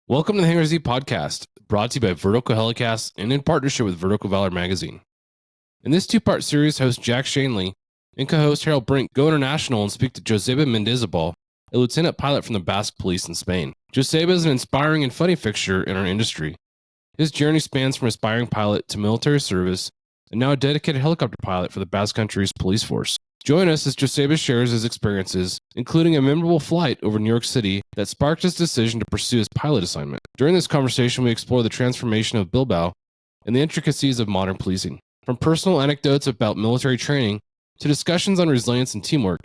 Welcome to the Hangar Z podcast, brought to you by Vertical Helicasts and in partnership with Vertical Valor magazine. In this two-part series, host Jack Schonely and co-host Harald Brink go international and speak to Joseba Mendizabal, a lieutenant pilot from the Basque Police in Spain. Joseba is an inspiring and funny fixture in our industry. His journey spans from aspiring pilot to military service and now a dedicated helicopter pilot for the Basque Country's police force. Join us as Joseba shares his experiences, including a memorable flight over New York City that sparked his decision to pursue his pilot assignment. During this conversation, we explore the transformation of Bilbao and the intricacies of modern policing. From personal anecdotes about military training to discussions on resilience and teamwork,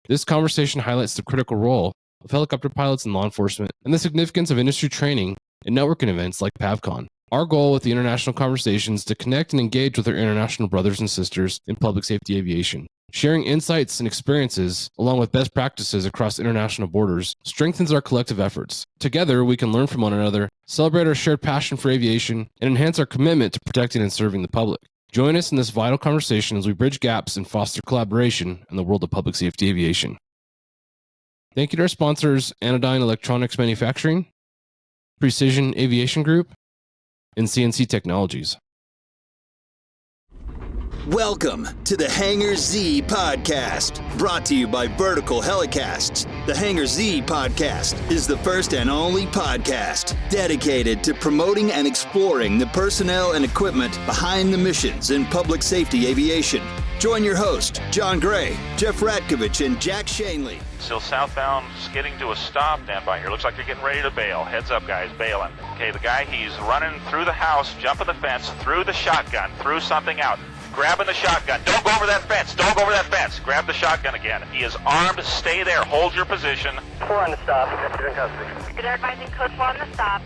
this conversation highlights the critical role of helicopter pilots in law enforcement and the significance of industry training and networking events like PavCon. Our goal with the international conversation is to connect and engage with our international brothers and sisters in public safety aviation. Sharing insights and experiences, along with best practices across international borders, strengthens our collective efforts. Together, we can learn from one another, celebrate our shared passion for aviation, and enhance our commitment to protecting and serving the public. Join us in this vital conversation as we bridge gaps and foster collaboration in the world of public safety aviation. Thank you to our sponsors, Anodyne Electronics Manufacturing, Precision Aviation Group, and CNC Technologies. Welcome to the Hangar Z podcast, brought to you by Vertical Helicasts. The Hangar Z podcast is the first and only podcast dedicated to promoting and exploring the personnel and equipment behind the missions in public safety aviation. Join your host, John Gray, Jeff Ratkovich, and Jack Schonely. Still southbound, skidding to a stop. Stand by here. Looks like you're getting ready to bail. Heads up, guys, bailing. Okay, the guy, he's running through the house, jumping the fence, threw the shotgun, threw something out. Grabbing the shotgun. Don't go over that fence. Don't go over that fence. Grab the shotgun again. He is armed. Stay there. Hold your position. 4 on the stop. You're in custody. Good advising code 4 on the stop.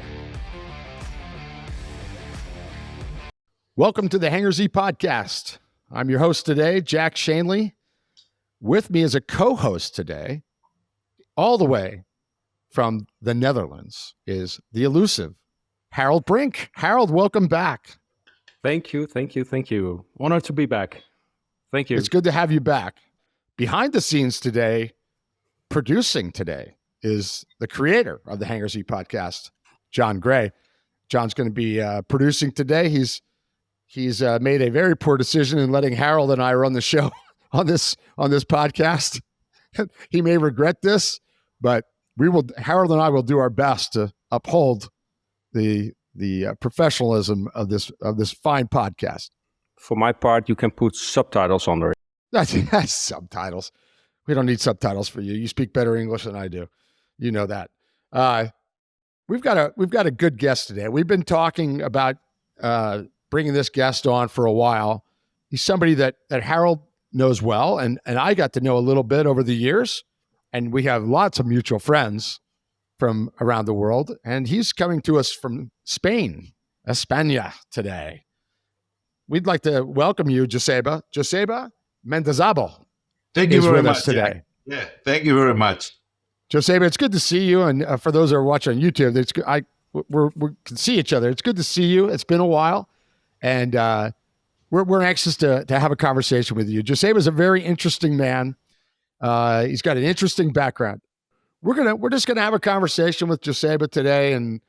Welcome to the Hangar Z podcast. I'm your host today, Jack Schonely. With me as a co-host today, all the way from the Netherlands, is the elusive Harald Brink. Harald, welcome back. Thank you. Honored to be back. Thank you. It's good to have you back. Behind the scenes today, producing today, is the creator of the Hangar Z podcast, John Gray. John's going to be producing today. He's made a very poor decision in letting Harald and I run the show on this podcast. He may regret this, but Harald and I will do our best to uphold the professionalism of this fine podcast. For my part, you can put subtitles under it. That's subtitles. We don't need subtitles for you. You speak better English than I do. You know that. We've got a good guest today. We've been talking about bringing this guest on for a while. He's somebody that Harald knows well, and I got to know a little bit over the years, and we have lots of mutual friends from around the world, and he's coming to us from Spain, España, today. We'd like to welcome you, Joseba Mendizabal. Thank you very with much us today. Yeah, thank you very much. Joseba, it's good to see you, and for those that are watching on YouTube, we can see each other. It's good to see you. It's been a while, and we're anxious to have a conversation with you. Joseba is a very interesting man. He's got an interesting background. We're just gonna have a conversation with Joseba today and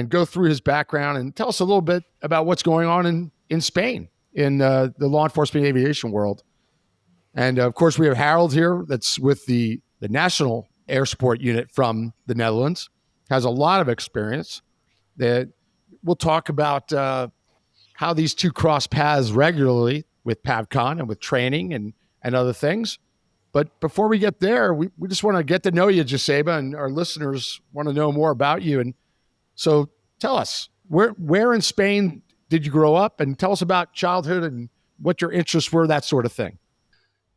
go through his background and tell us a little bit about what's going on in Spain in the law enforcement aviation world. And of course, we have Harald here, that's with the National Air Support Unit from the Netherlands, has a lot of experience. That we'll talk about how these two cross paths regularly with PavCon and with training and other things. But before we get there, we just want to get to know you, Joseba, and our listeners want to know more about you. And so tell us, where in Spain did you grow up? And tell us about childhood and what your interests were, that sort of thing.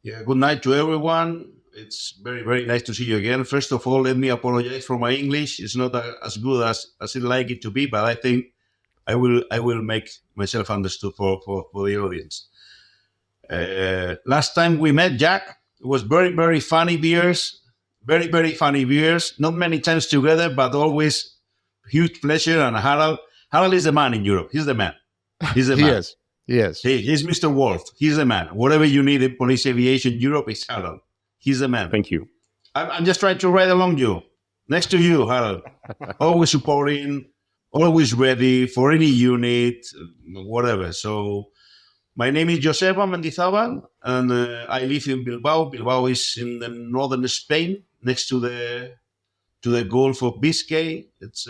Yeah, good night to everyone. It's very, very nice to see you again. First of all, let me apologize for my English. It's not as good as I'd like it to be, but I think I will make myself understood for the audience. Last time we met, Jack, it was very, very funny beers. Very, very funny beers. Not many times together, but always huge pleasure. And Harald is the man in Europe. He's the man. He's the man. He is. He's Mr. Wolf. He's the man. Whatever you need in police aviation, Europe is Harald. He's the man. Thank you. I'm just trying to ride along you. Next to you, Harald. Always supporting, always ready for any unit, whatever. So my name is Joseba Mendizabal, and I live in Bilbao. Bilbao is in the northern Spain, next to the Gulf of Biscay. It's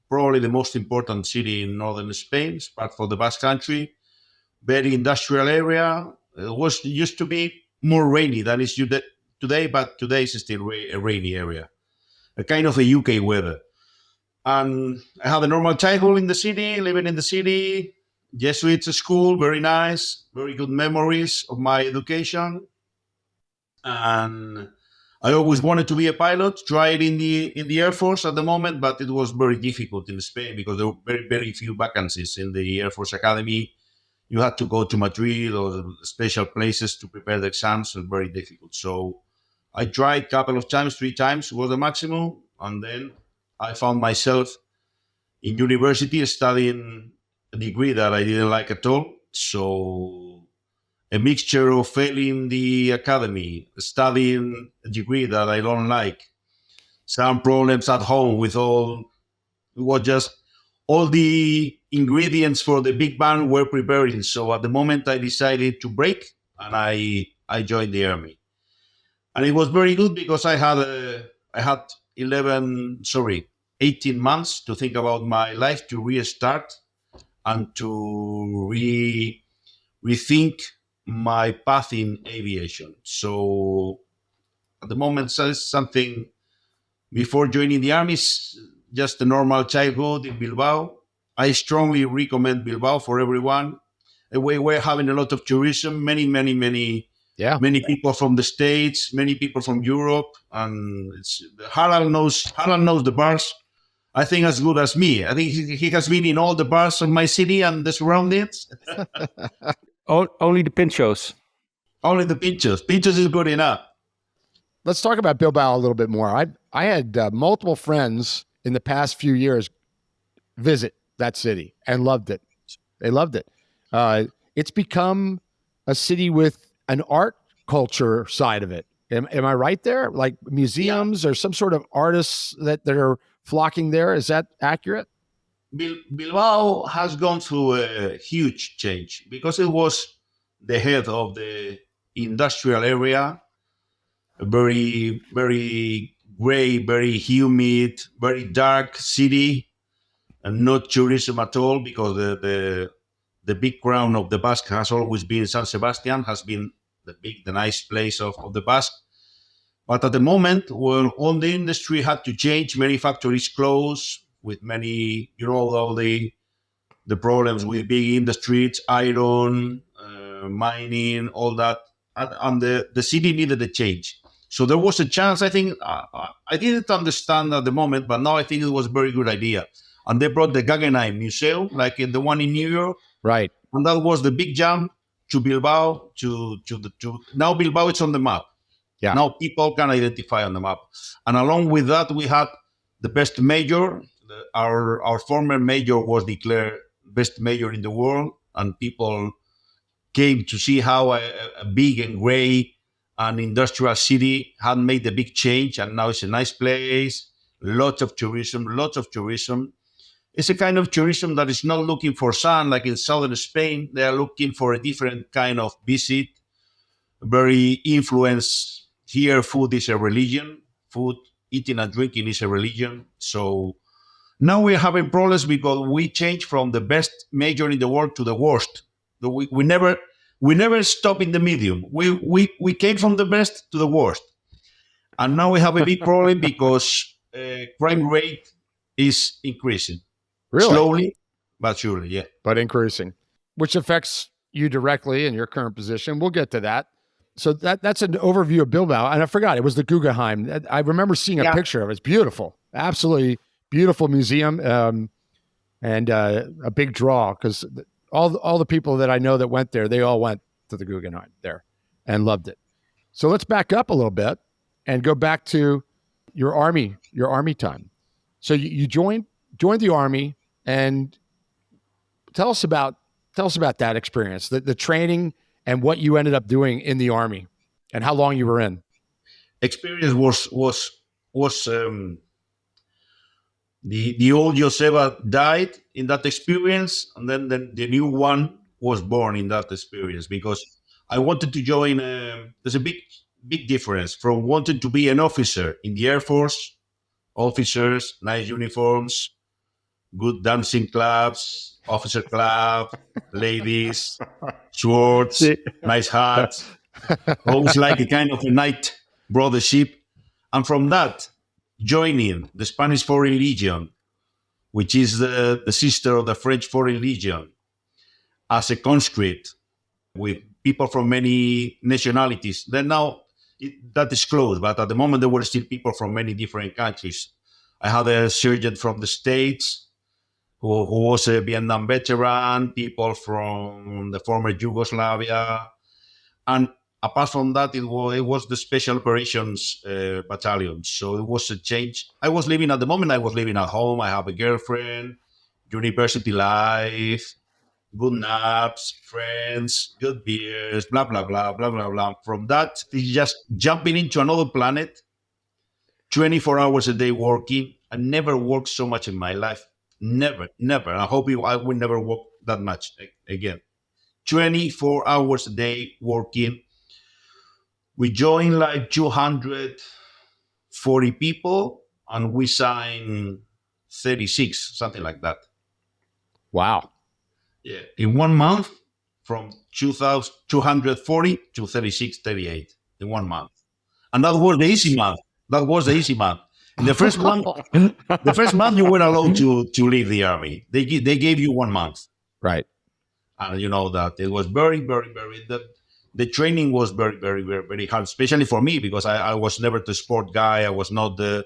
probably the most important city in northern Spain, it's part for the Basque Country. Very industrial area. It used to be more rainy than it's today, but today is still a rainy area, a kind of a UK weather. And I had a normal childhood in the city, living in the city, Jesuit school, very nice, very good memories of my education. And I always wanted to be a pilot, tried in the Air Force at the moment, but it was very difficult in Spain because there were very, very few vacancies in the Air Force Academy. You had to go to Madrid or special places to prepare the exams. It was very difficult. So I tried a couple of times, 3 times was the maximum. And then I found myself in university studying a degree that I didn't like at all. So a mixture of failing the academy, studying a degree that I don't like, some problems at home with it was just all the ingredients for the big bang were preparing. So at the moment I decided to break and I joined the army. And it was very good because I had 18 months to think about my life, to restart and to rethink my path in aviation. So at the moment, something before joining the army is just a normal childhood in Bilbao. I strongly recommend Bilbao for everyone. We're having a lot of tourism, many people from the States, many people from Europe, and Harald knows the bars, I think, as good as me. I think he has been in all the bars of my city and the surroundings. Only the pinchos. Only the pinchos. Pinchos is good enough. Let's talk about Bilbao a little bit more. I had multiple friends in the past few years visit that city and loved it. They loved it. It's become a city with an art culture side of it. Am I right there? Like museums or some sort of artists that are flocking there. Is that accurate? Bilbao has gone through a huge change because it was the head of the industrial area, a very, very gray, very humid, very dark city, and not tourism at all because the big crown of the Basque has always been San Sebastian, has been the nice place of the Basque. But at the moment, when all the industry had to change, many factories closed, with many, all the problems with big industries, iron, mining, all that. And the city needed a change. So there was a chance, I think, I didn't understand at the moment, but now I think it was a very good idea. And they brought the Guggenheim Museum, like in the one in New York. Right. And that was the big jump to Bilbao, to now Bilbao is on the map. Yeah. Now people can identify on the map. And along with that, we had the best mayor. Our former mayor was declared best mayor in the world, and people came to see how a big and gray and industrial city had made a big change, and now it's a nice place. Lots of tourism. It's a kind of tourism that is not looking for sun like in southern Spain. They are looking for a different kind of visit, very influenced. Here, food is a religion. Food, eating and drinking is a religion. So now we're having problems because we changed from the best major in the world to the worst. We never stop in the medium. We came from the best to the worst. And now we have a big problem because crime rate is increasing. Really? Slowly, but surely, yeah. But increasing, which affects you directly in your current position. We'll get to that. So that's an overview of Bilbao. And I forgot, it was the Guggenheim. I remember seeing a picture of it. It's beautiful. Absolutely beautiful museum, and a big draw because all the people that I know that went there, they all went to the Guggenheim there and loved it. So let's back up a little bit and go back to your army time. So you joined the army, and tell us about that experience, the training and what you ended up doing in the army and how long you were in. 'Experience was. The old Joseba died in that experience, and then the new one was born in that experience because I wanted to join. There's a big difference from wanting to be an officer in the Air Force, officers, nice uniforms, good dancing clubs, officer club, ladies, swords, nice hats, always like a kind of a night brothership. And from that, joining the Spanish Foreign Legion, which is the sister of the French Foreign Legion, as a conscript with people from many nationalities. Then now that is closed, but at the moment there were still people from many different countries. I had a sergeant from the States who was a Vietnam veteran, people from the former Yugoslavia. And apart from that, it was the Special Operations Battalion. So it was a change. I was living at home. I have a girlfriend, university life, good naps, friends, good beers, blah, blah, blah, blah, blah, blah. From that, it's just jumping into another planet, 24 hours a day working. I never worked so much in my life. Never. I hope I will never work that much again. 24 hours a day working. We joined like 240 people and we signed 36, something like that. Wow. Yeah. In 1 month, from 240 to 36, 38 in 1 month. And that was the easy month. In the first month, you were allowed to leave the army. They gave you 1 month. Right. And you know that it was very, very, very, the training was very, very, very, very hard, especially for me, because I was never the sport guy. I was not the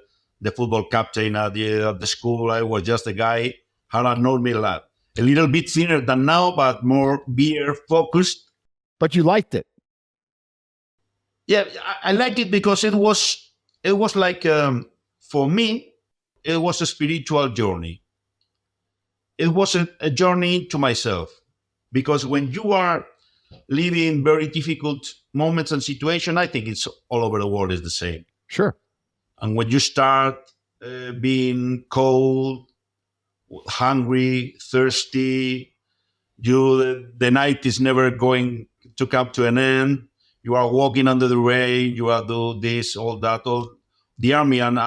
football captain at the school. I was just a guy. Harald known me a lot. A little bit thinner than now, but more beer focused. But you liked it. Yeah, I liked it because it was like, for me, it was a spiritual journey. It was a journey to myself. Because when you are living very difficult moments and situations, I think it's all over the world is the same. Sure. And when you start being cold, hungry, thirsty, the night is never going to come to an end. You are walking under the rain. You are do this, all that, all the army and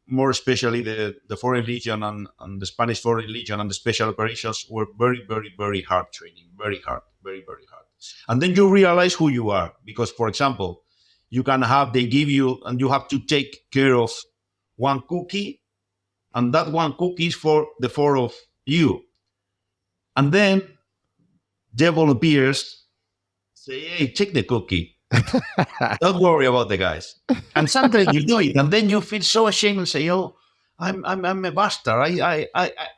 more especially the Foreign Legion and the Spanish Foreign Legion and the Special Operations were very, very, very hard training. Very hard, very, very hard. And then you realize who you are. Because, for example, they give you, and you have to take care of one cookie, and that one cookie is for the four of you. And then devil appears, say, hey, take the cookie. Don't worry about the guys. And sometimes you do it, and then you feel so ashamed and say, "Oh, I'm a bastard. I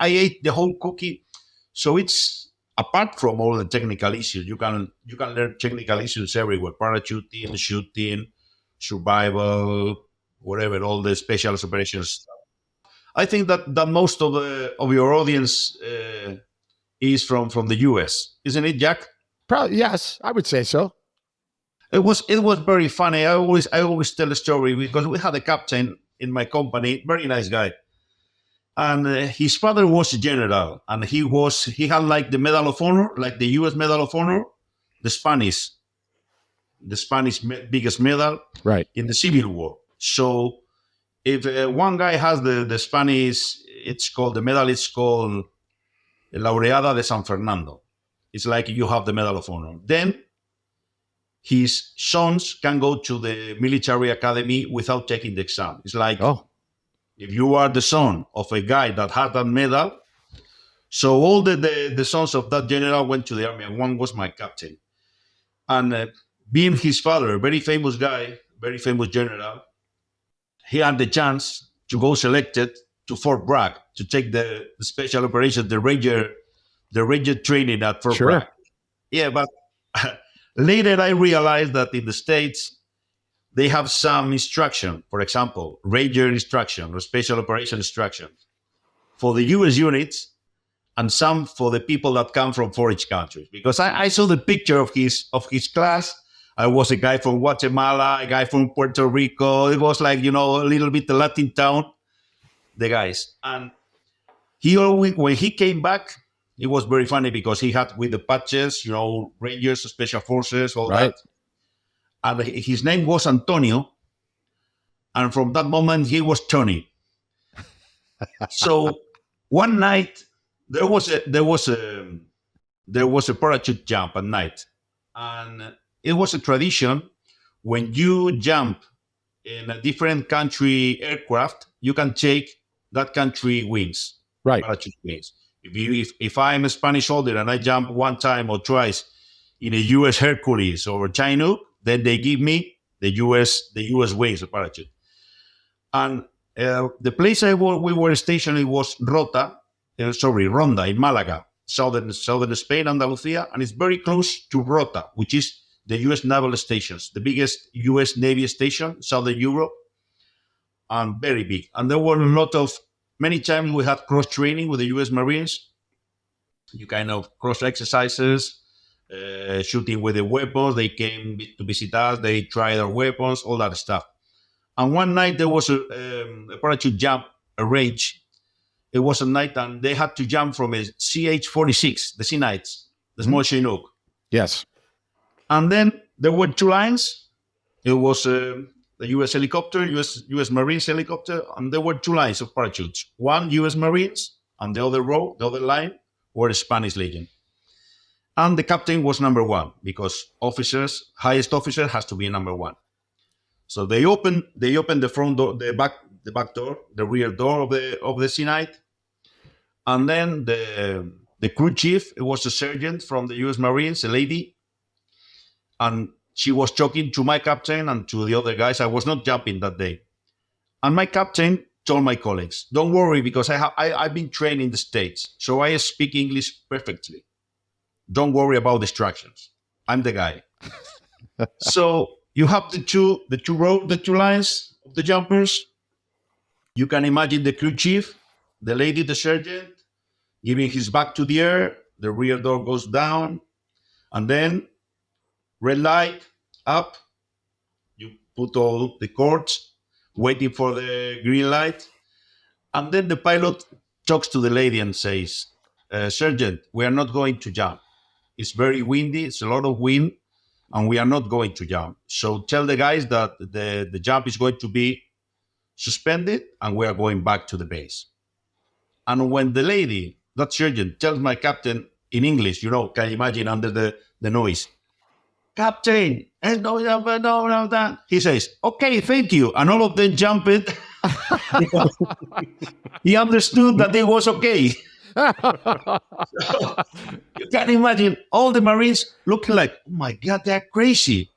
ate the whole cookie." So it's apart from all the technical issues, you can learn technical issues everywhere: parachuting, shooting, survival, whatever, all the special operations. I think that most of your audience is from the US, isn't it, Jack? Probably, yes, I would say so. It was very funny. I always tell a story because we had a captain in my company, very nice guy, and his father was a general, and he had like the Medal of Honor, like the U.S. Medal of Honor, the Spanish biggest medal, right, in the Civil War. So if one guy has the Spanish, the medal is called Laureada de San Fernando. It's like you have the Medal of Honor. Then his sons can go to the military academy without taking the exam. It's like, if you are the son of a guy that had that medal, so all the sons of that general went to the army, and one was my captain. And being his father, a very famous guy, very famous general, he had the chance to go selected to Fort Bragg to take the special operations, the Ranger training at Fort Bragg. Yeah, but later I realized that in the States, they have some instruction, for example, Ranger instruction or special operation instruction for the US units and some for the people that come from foreign countries. Because I saw the picture of his class. I was a guy from Guatemala, a guy from Puerto Rico. It was like, a little bit the Latin town, the guys. And He always, when he came back, it was very funny because he had with the patches, Rangers, Special Forces, all Right. that. And his name was Antonio. And from that moment, he was Tony. So one night, there was a parachute jump at night. And it was a tradition when you jump in a different country aircraft, you can take that country wings. Right. Parachute wings. If I'm a Spanish soldier and I jump one time or twice in a U.S. Hercules or Chinook, then they give me the U.S. wings, the parachute. And the place we were stationed was Ronda in Malaga, southern Spain, Andalusia, and it's very close to Rota, which is the U.S. naval stations, the biggest U.S. Navy station, Southern Europe, and very big. And there were many times we had cross training with the U.S. Marines. You kind of cross exercises, shooting with the weapons. They came to visit us. They tried our weapons, all that stuff. And one night there was a parachute jump arranged. It was a night, and they had to jump from a CH-46, the C-Knights, the small Chinook. Yes. And then there were two lines. It was the U.S. helicopter, U.S. Marines helicopter, and there were two lines of parachutes. One U.S. Marines, and the other line, were the Spanish Legion. And the captain was number one because highest officer has to be number one. So they opened the front door, the back door, the rear door of the Sea-Knight, and then the crew chief, it was a sergeant from the U.S. Marines, a lady, and she was talking to my captain and to the other guys. I was not jumping that day, and my captain told my colleagues, "Don't worry, because I've been trained in the States, so I speak English perfectly. Don't worry about distractions. I'm the guy." So you have the two lines of the jumpers. You can imagine the crew chief, the lady, the sergeant, giving his back to the air. The rear door goes down, and then red light up. You put all the cords, waiting for the green light, and then the pilot talks to the lady and says, "Sergeant, we are not going to jump. It's very windy. It's a lot of wind, and we are not going to jump. So tell the guys that the jump is going to be suspended, and we are going back to the base." And when the lady, that sergeant, tells my captain in English, can you imagine under the noise, "Captain, no, he says, "Okay, thank you." And all of them jumped because he understood that it was okay. So, you can imagine all the Marines looking like, "Oh my God, they're crazy."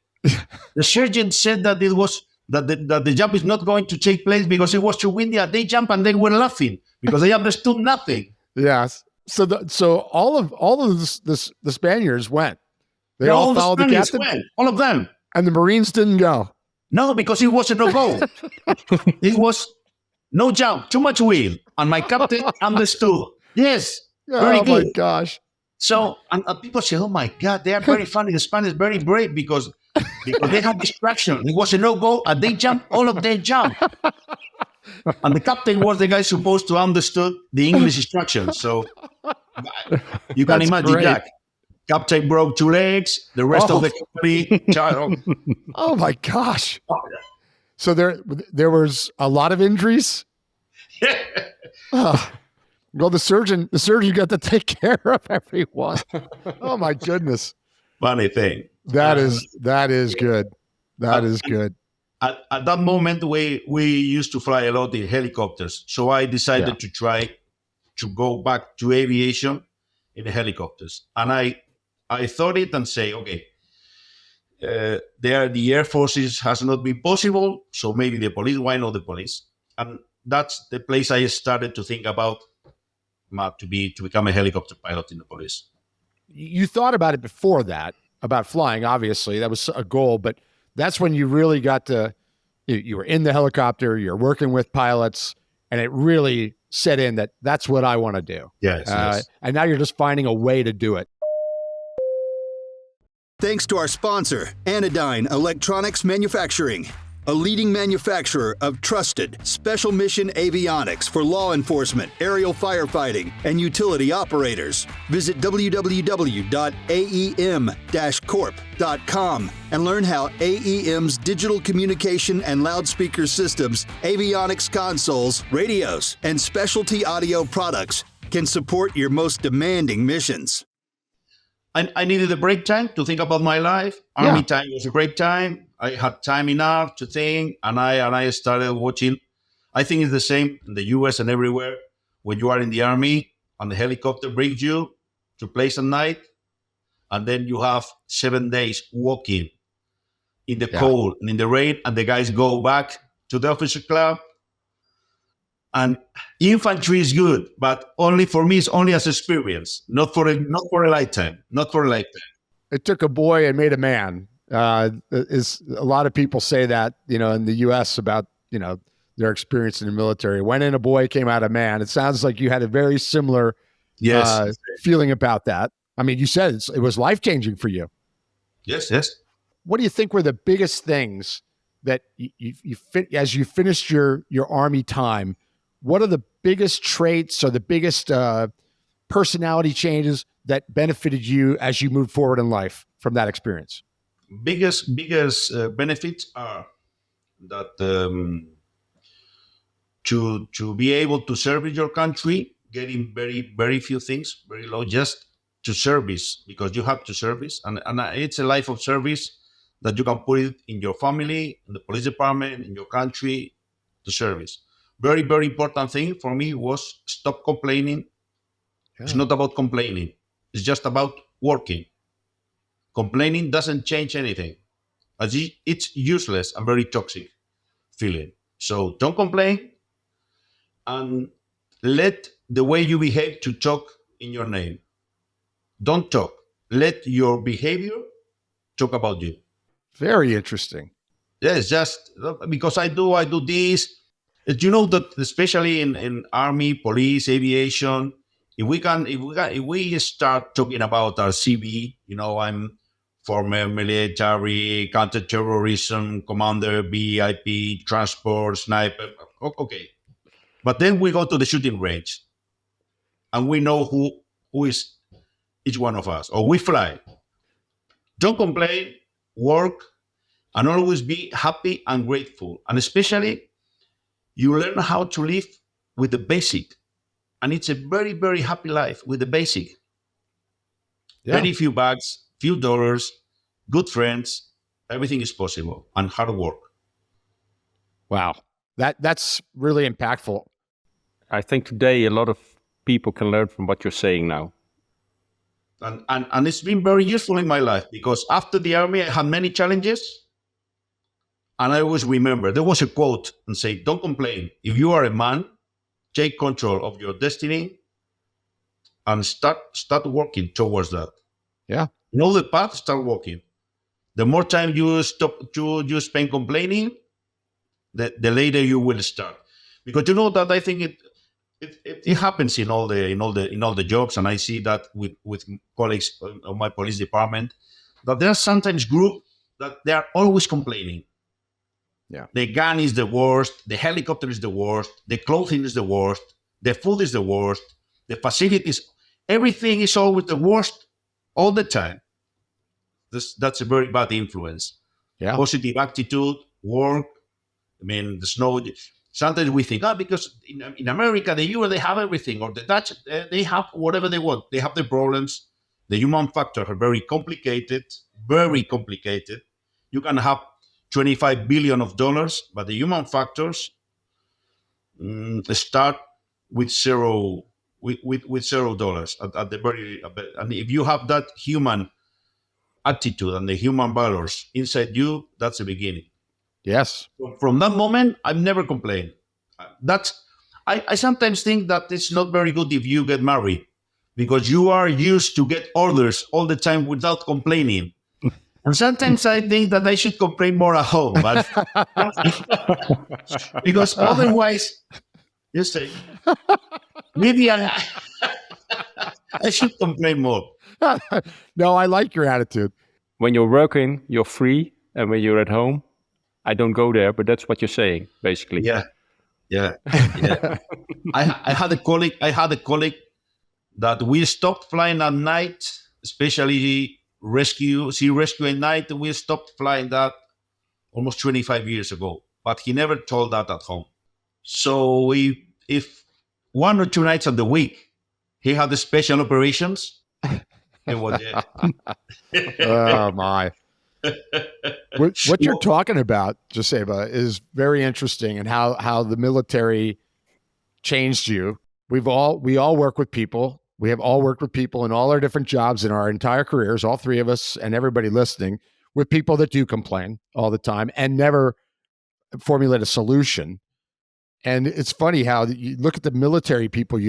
The sergeant said that it was that the jump is not going to take place because it was too windy. And they jumped and they were laughing because they understood nothing. Yes. So all of the Spaniards went. They all followed the captain. All of them. And the Marines didn't go. No, because it was a no-go. It was no jump, too much wind. And my captain understood. Yes, very good. Oh my gosh. So, and people say, "Oh my God, they are very funny. The Spanish very brave because they had distraction. It was a no-go, and they jumped. All of them jumped." And the captain was the guy supposed to understood the English instructions. So you can imagine, great. Jack. Captain broke two legs. The rest of the company. Oh my gosh! So there was a lot of injuries. Well, the surgeon got to take care of everyone. Oh my goodness! Funny thing. That is good. That is good. At that moment, we used to fly a lot in helicopters. So I decided to try to go back to aviation in the helicopters. And I thought it and say, okay, the Air Forces has not been possible. So maybe the police, why not the police? And that's the place I started to think about to become a helicopter pilot in the police. You thought about it before that, about flying, obviously. That was a goal, but that's when you really got to, you were in the helicopter, you're working with pilots, and it really set in that that's what I want to do. Yes. And now you're just finding a way to do it. Thanks to our sponsor, Anodyne Electronics Manufacturing. a leading manufacturer of trusted special mission avionics for law enforcement, aerial firefighting, and utility operators. Visit www.aem-corp.com and learn how AEM's digital communication and loudspeaker systems, avionics consoles, radios, and specialty audio products can support your most demanding missions. I needed a break time to think about my life. Army time was a great time. I had time enough to think, and I started watching. I think it's the same in the US and everywhere. When you are in the army and the helicopter brings you to place at night, and then you have 7 days walking in the cold and in the rain, and the guys go back to the officer club. And infantry is good, but only for me, it's only as experience, not for a lifetime. It took a boy and made a man. Is a lot of people say that, in the U.S. about, their experience in the military. Went in a boy, came out a man. It sounds like you had a very similar feeling about that. I mean, you said it was life-changing for you. Yes. What do you think were the biggest things that as you finished your army time? What are the biggest traits or the biggest personality changes that benefited you as you moved forward in life from that experience? Biggest benefits are that to be able to serve your country, getting very, very few things, very low, just to service, because you have to service. And it's a life of service that you can put it in your family, in the police department, in your country, to service. Very, very important thing for me was stop complaining. Yeah. It's not about complaining. It's just about working. Complaining doesn't change anything. It's useless and very toxic feeling. So don't complain, and let the way you behave to talk in your name. Don't talk. Let your behavior talk about you. Very interesting. Yes, just because I do this. You know that especially in army, police, aviation, if we start talking about our CV, I'm former military, counterterrorism, commander, BIP, transport, sniper. Okay, but then we go to the shooting range, and we know who is each one of us, or we fly. Don't complain, work, and always be happy and grateful, and especially. You learn how to live with the basic. And it's a very, very happy life with the basic. Yeah. Very few bucks, few dollars, good friends. Everything is possible, and hard work. Wow. That's really impactful. I think today a lot of people can learn from what you're saying now. And it's been very useful in my life, because after the army, I had many challenges. And I always remember, there was a quote and say, don't complain. If you are a man, take control of your destiny and start working towards that. Yeah. Know the path, start working. The more time you spend complaining, the later you will start. Because that I think it happens in all the jobs, and I see that with colleagues of my police department, that there are sometimes groups that they are always complaining. Yeah. The gun is the worst. The helicopter is the worst. The clothing is the worst. The food is the worst. The facilities, everything is always the worst all the time. That's a very bad influence. Yeah. Positive attitude, work. I mean, there's no. Sometimes we think, because in America, the US, they have everything, or the Dutch, they have whatever they want. They have the problems. The human factors are very complicated. Very complicated. You can have $25 billion, but the human factors start with $0 at the very. And if you have that human attitude and the human values inside you, that's the beginning. Yes. From that moment, I've never complained. I sometimes think that it's not very good if you get married, because you are used to get orders all the time without complaining. And sometimes I think that I should complain more at home, but because otherwise, you say, maybe I should complain more. No, I like your attitude. When you're working, you're free, and when you're at home, I don't go there, but that's what you're saying, basically. Yeah. I had a colleague that we stopped flying at night, especially sea rescue at night. We stopped flying that almost 25 years ago, but he never told that at home. So if 1 or 2 nights of the week he had the special operations, it was it. Oh my. What you're talking about, Joseba, is very interesting, and how the military changed you. We all work with people. We have all worked with people in all our different jobs in our entire careers, all three of us and everybody listening, with people that do complain all the time and never formulate a solution. And it's funny how you look at the military people,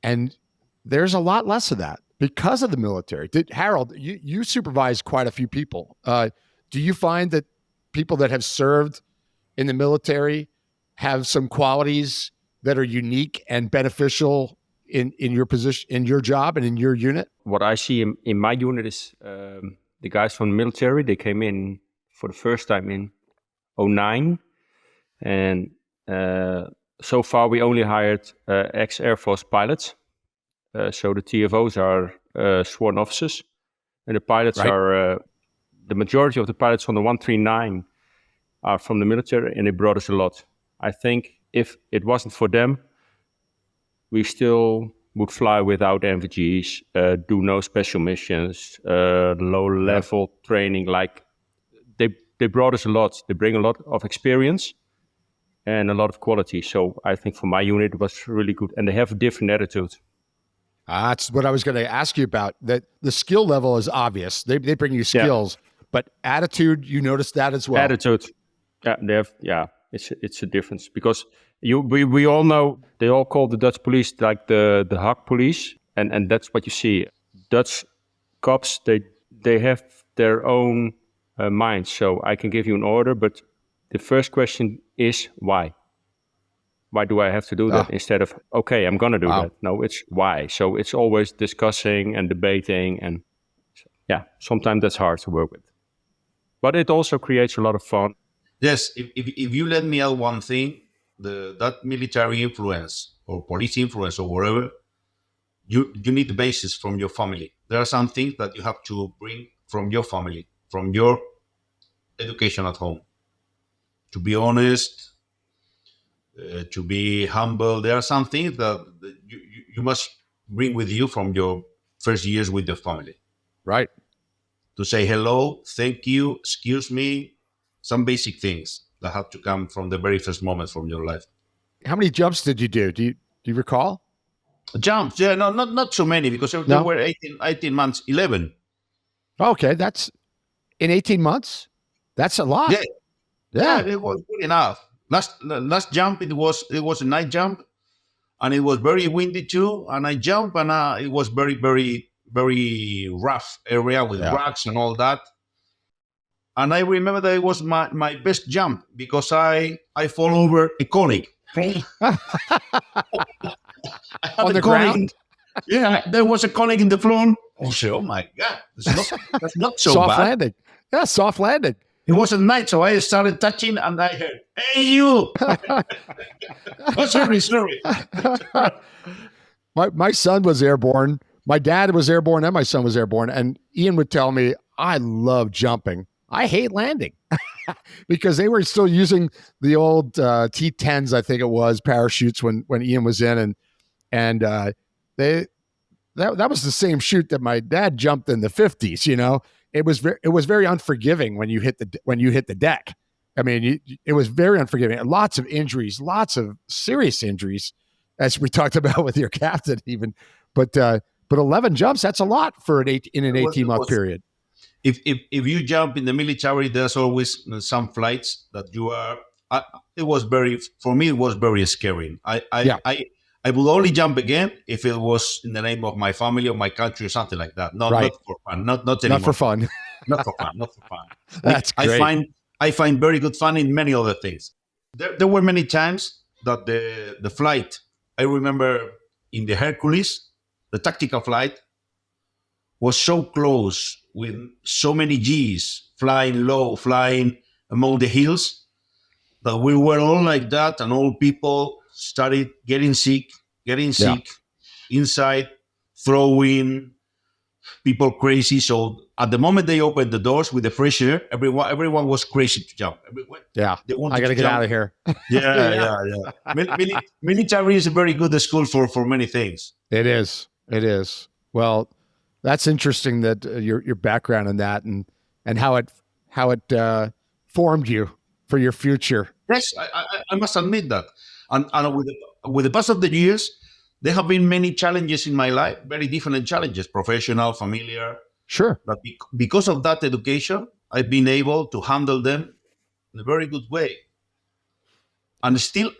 and there's a lot less of that because of the military. Harold, you supervise quite a few people. Do you find that people that have served in the military have some qualities that are unique and beneficial in your position, in your job, and in your unit? What I see in my unit is the guys from the military. They came in for the first time in 2009, and so far we only hired ex-Air Force pilots. So the TFOs are sworn officers, and the pilots are the majority of the pilots on the 139 are from the military, and they brought us a lot. I think if it wasn't for them, we still would fly without NVGs, do no special missions, low-level training. Like they brought us a lot. They bring a lot of experience and a lot of quality. So I think for my unit it was really good, and they have a different attitude. That's what I was going to ask you about. That the skill level is obvious. They bring you skills, but attitude, you noticed that as well. Attitude, it's a difference, because we all know they all call the Dutch police like the Hak police, and that's what you see. Dutch cops, they have their own minds. So I can give you an order, but the first question is why. Why do I have to do that instead of, okay, I'm going to do that? No, it's why. So it's always discussing and debating. And sometimes that's hard to work with. But it also creates a lot of fun. Yes, if you let me add one thing, that military influence or police influence or whatever, you need the basis from your family. There are some things that you have to bring from your family, from your education at home. To be honest, to be humble. There are some things that you must bring with you from your first years with your family. Right. To say hello, thank you, excuse me, some basic things that have to come from the very first moments from your life. How many jumps did you do? Do you recall? Jumps? Yeah, no, not so many, because there were 18 months, 11. Okay, that's in 18 months? That's a lot. Yeah, it was good enough. Last jump, it was a night jump, and it was very windy too. And I jumped, and it was very, very, very rough area with rocks and all that. And I remember that it was my best jump, because I fall over a colleague. On the ground? Yeah, there was a colleague in the floor. I said, oh my God, that's not so soft bad. Landing. Yeah, soft landing. It was at night, so I started touching, and I heard, hey, you! Oh, sorry. My son was airborne. My dad was airborne, and my son was airborne. And Ian would tell me, I love jumping. I hate landing. Because they were still using the old T-10s, I think it was, parachutes when Ian was in. And that was the same chute that my dad jumped in the 50s, It was very unforgiving when you hit the deck. I mean, it was very unforgiving. Lots of injuries, lots of serious injuries, as we talked about with your captain even. But 11 jumps, that's a lot in an 18-month period. If you jump in the military, there's always some flights that you are. For me, it was very scary. I would only jump again if it was in the name of my family or my country or something like that. Not for fun. Not anymore. Not for fun. Not for fun. Not for fun. That's great. I find very good fun in many other things. There were many times that the flight, I remember in the Hercules, the tactical flight, was so close with so many Gs, flying low, flying among the hills, that we were all like that, and all people started getting sick inside, throwing people crazy. So at the moment they opened the doors with the fresh air, everyone was crazy to jump. They wanted I got to get jump. out of here. Yeah. Military is a very good school for many things. It is. Well, that's interesting that your background in that and how it formed you for your future. Yes, I must admit that. And with the pass of the years, there have been many challenges in my life, very different challenges, professional, familiar. Sure. But because of that education, I've been able to handle them in a very good way. And still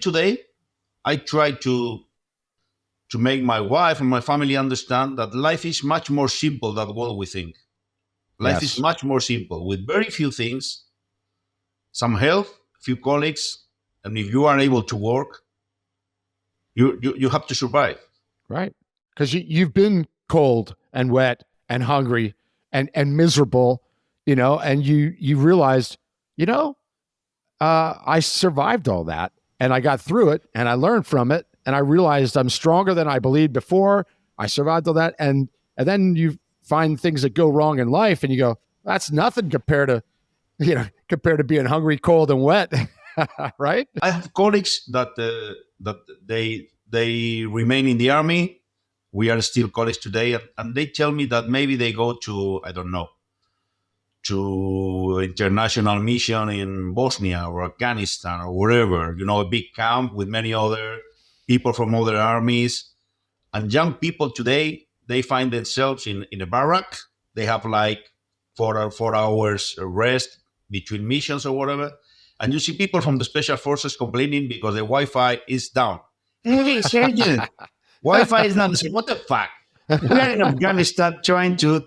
today, I try to make my wife and my family understand that life is much more simple than what we think. Life is much more simple with very few things, some help, few colleagues, and if you are able to work, you have to survive. Right. Because you've been cold and wet and hungry and miserable, and you realized, I survived all that and I got through it and I learned from it and I realized I'm stronger than I believed before. I survived all that. And then you find things that go wrong in life and you go, that's nothing compared to being hungry, cold and wet. Right. I have colleagues that they remain in the army. We are still colleagues today. And they tell me that maybe they go to, I don't know, to international mission in Bosnia or Afghanistan or wherever, a big camp with many other people from other armies. And young people today, they find themselves in a barrack. They have like 4 hours rest between missions or whatever. And you see people from the special forces complaining because the Wi-Fi is down. Hey, Sergeant, Wi-Fi is down. I say, what the fuck? We are in Afghanistan trying to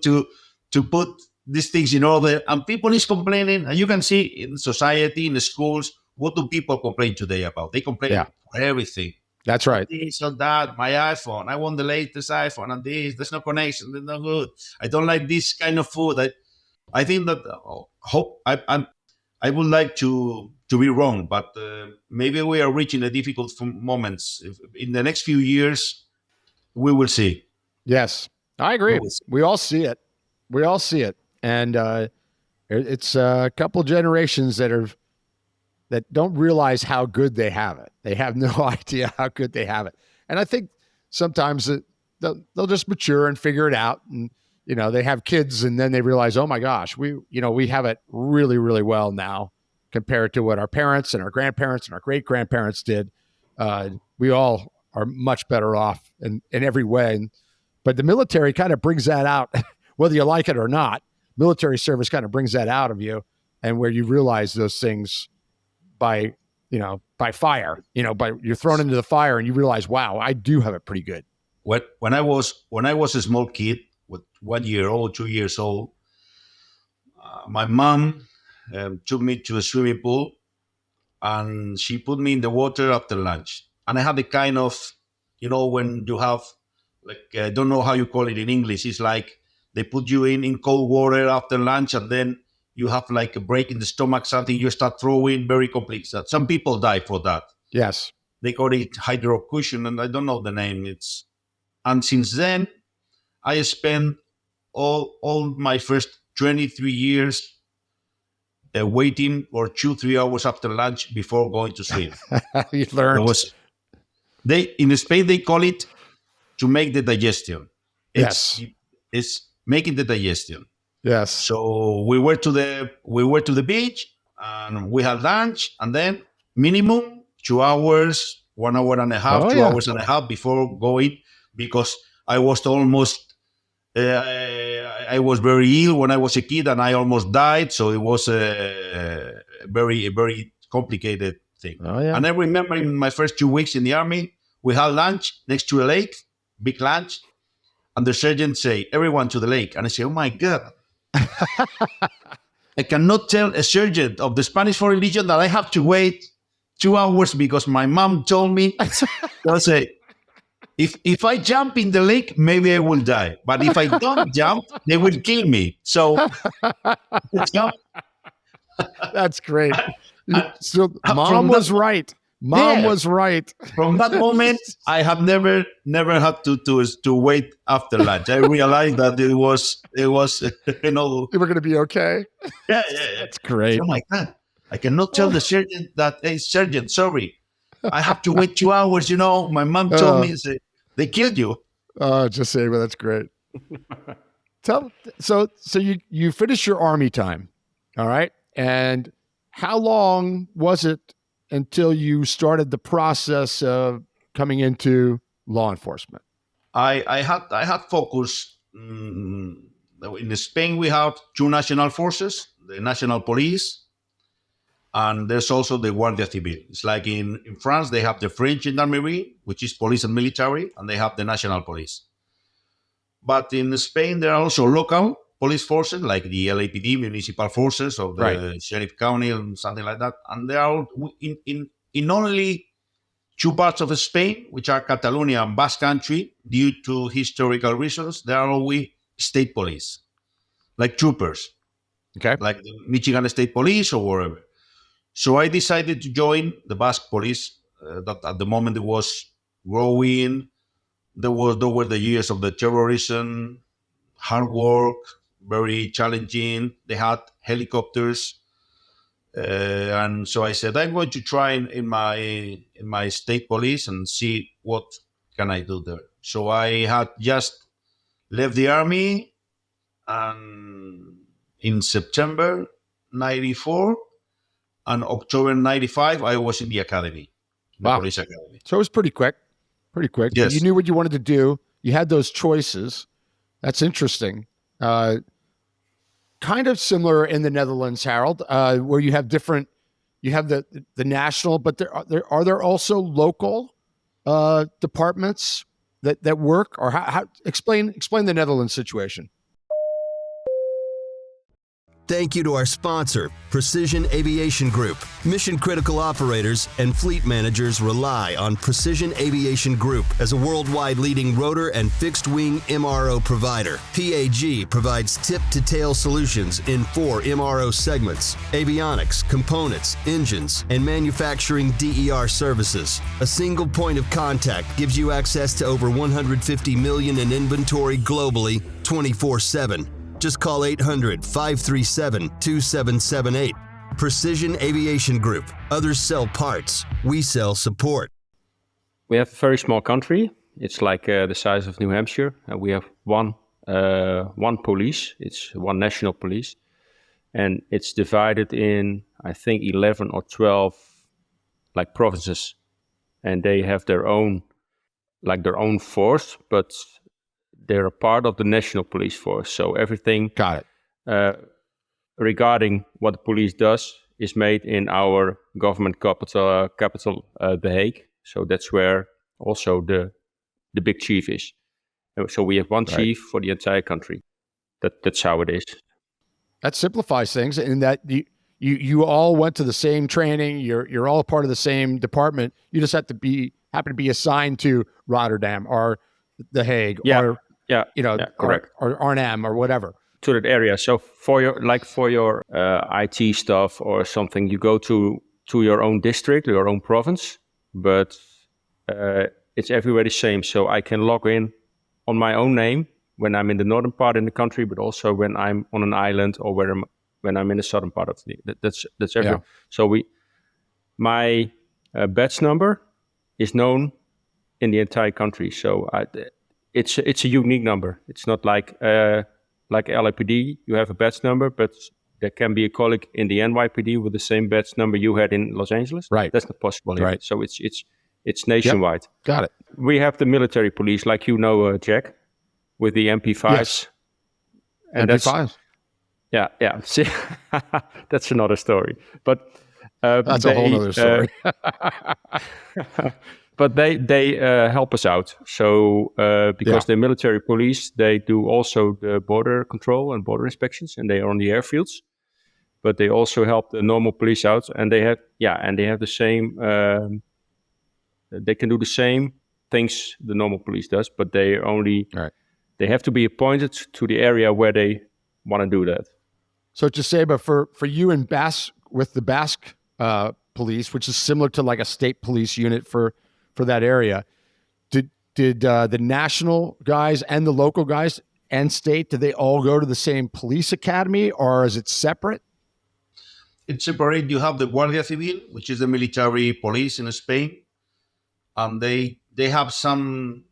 put these things in order, and people is complaining. And you can see in society, in the schools, what do people complain today about? They complain for everything. That's right. This or that, my iPhone. I want the latest iPhone, and there's no connection. There's no good. I don't like this kind of food. I think that I would like to be wrong, but maybe we are reaching a difficult moments. In the next few years, we will see. Yes, I agree. We all see it. And it's a couple generations that don't realize how good they have it. They have no idea how good they have it. And I think sometimes they'll just mature and figure it out. And, they have kids and then they realize, oh my gosh, we have it really, really well now compared to what our parents and our grandparents and our great grandparents did. We all are much better off in every way. But the military kind of brings that out, whether you like it or not. Military service kind of brings that out of you, and where you realize those things by fire, by you're thrown into the fire and you realize, wow, I do have it pretty good. When I was a small kid, with 1 year old, 2 years old, my mom took me to a swimming pool and she put me in the water after lunch. And I had the kind of, when you have, I don't know how you call it in English. It's like they put you in cold water after lunch and then you have like a break in the stomach, something you start throwing, very complex. Some people die for that. Yes. They call it hydrocution, and I don't know the name. And since then, I spent all my first 23 years waiting for 2-3 hours after lunch before going to swim. You learned. In Spain, they call it to make the digestion. Yes. It's making the digestion. Yes. So we were to the beach and we had lunch, and then minimum 2 hours, 1 hour and a half, 2 hours and a half before going, because I was almost I was very ill when I was a kid and I almost died. So it was a very complicated thing. Oh, yeah. And I remember in my first 2 weeks in the army, we had lunch next to a lake, big lunch, and the sergeant say, everyone to the lake. And I say, oh my God. I cannot tell a sergeant of the Spanish Foreign Legion that I have to wait 2 hours because my mom told me. I'll say, if I jump in the lake, maybe I will die. But if I don't jump, they will kill me. So That's great. So from mom was that- right. Mom Yeah. was right. From that moment, I have never had to wait after lunch. I realized that it was You were going to be okay. yeah. That's great. Oh my God, I cannot tell the sergeant that, hey, sergeant, sorry, I have to wait 2 hours. My mom told me they killed you. Joseba, that's great. So you finished your army time, all right? And how long was it until you started the process of coming into law enforcement? I had focus. In Spain, we have two national forces: the National Police, and there's also the Guardia Civil. It's like in France, they have the French Gendarmerie, which is police and military, and they have the National Police. But in Spain, there are also local police forces, like the LAPD, municipal forces of the sheriff county, and something like that. And they are in only two parts of Spain, which are Catalonia and Basque Country, due to historical reasons. There are only state police, like troopers, like the Michigan State Police or wherever. So I decided to join the Basque Police. That at the moment it was growing. There were the years of the terrorism, hard work, very challenging. They had helicopters, and so I said, I'm going to try in my state police and see what can I do there. So I had just left the army, and in September '94 and October '95, I was in the academy, the police academy. So it was pretty quick. Pretty quick. Yes. You knew what you wanted to do. You had those choices. That's interesting. Kind of similar in the Netherlands, Harold, where you have the national, but are there also local departments that work, or how explain the Netherlands situation? Thank you to our sponsor, Precision Aviation Group. Mission critical operators and fleet managers rely on Precision Aviation Group as a worldwide leading rotor and fixed wing MRO provider. PAG provides tip-to-tail solutions in 4 MRO segments: avionics, components, engines, and manufacturing DER services. A single point of contact gives you access to over 150 million in inventory globally, 24/7. Just call 800-537-2778. Precision Aviation Group. Others sell parts. We sell support. We have a very small country. It's like the size of New Hampshire. We have one police. It's one national police. And it's divided in, I think, 11 or 12 like provinces. And they have their own force, but they're a part of the national police force. So everything regarding what the police does is made in our government capital, The Hague. So that's where also the big chief is. So we have one chief for the entire country. That's how it is. That simplifies things in that you all went to the same training. You're all part of the same department. You just happen to be assigned to Rotterdam or The Hague or correct. or Arnhem or whatever. To that area. So for your IT stuff or something, you go to your own district, your own province, but it's everywhere the same. So I can log in on my own name when I'm in the northern part in the country, but also when I'm on an island or when I'm in the southern part of that's everywhere. Yeah. So my badge number is known in the entire country. So it's a unique number. It's not like LAPD, you have a badge number, but there can be a colleague in the NYPD with the same badge number you had in Los Angeles. Right. That's not possible here. Right. So it's nationwide. Yep. Got it. We have the military police, like Jack, with the MP5s. Yes. And MP5s. Yeah. See, that's another story. But that's a whole other story. But they help us out. So because the military police, they do also the border control and border inspections, and they are on the airfields. But they also help the normal police out, and they have the same. They can do the same things the normal police does, but they have to be appointed to the area where they want to do that. So Joseba, for you in Basque with the Basque police, which is similar to like a state police unit for that area, did the national guys and the local guys and state, did they all go to the same police academy, or is it separate? It's separate. You have the Guardia Civil, which is the military police in Spain, and they have some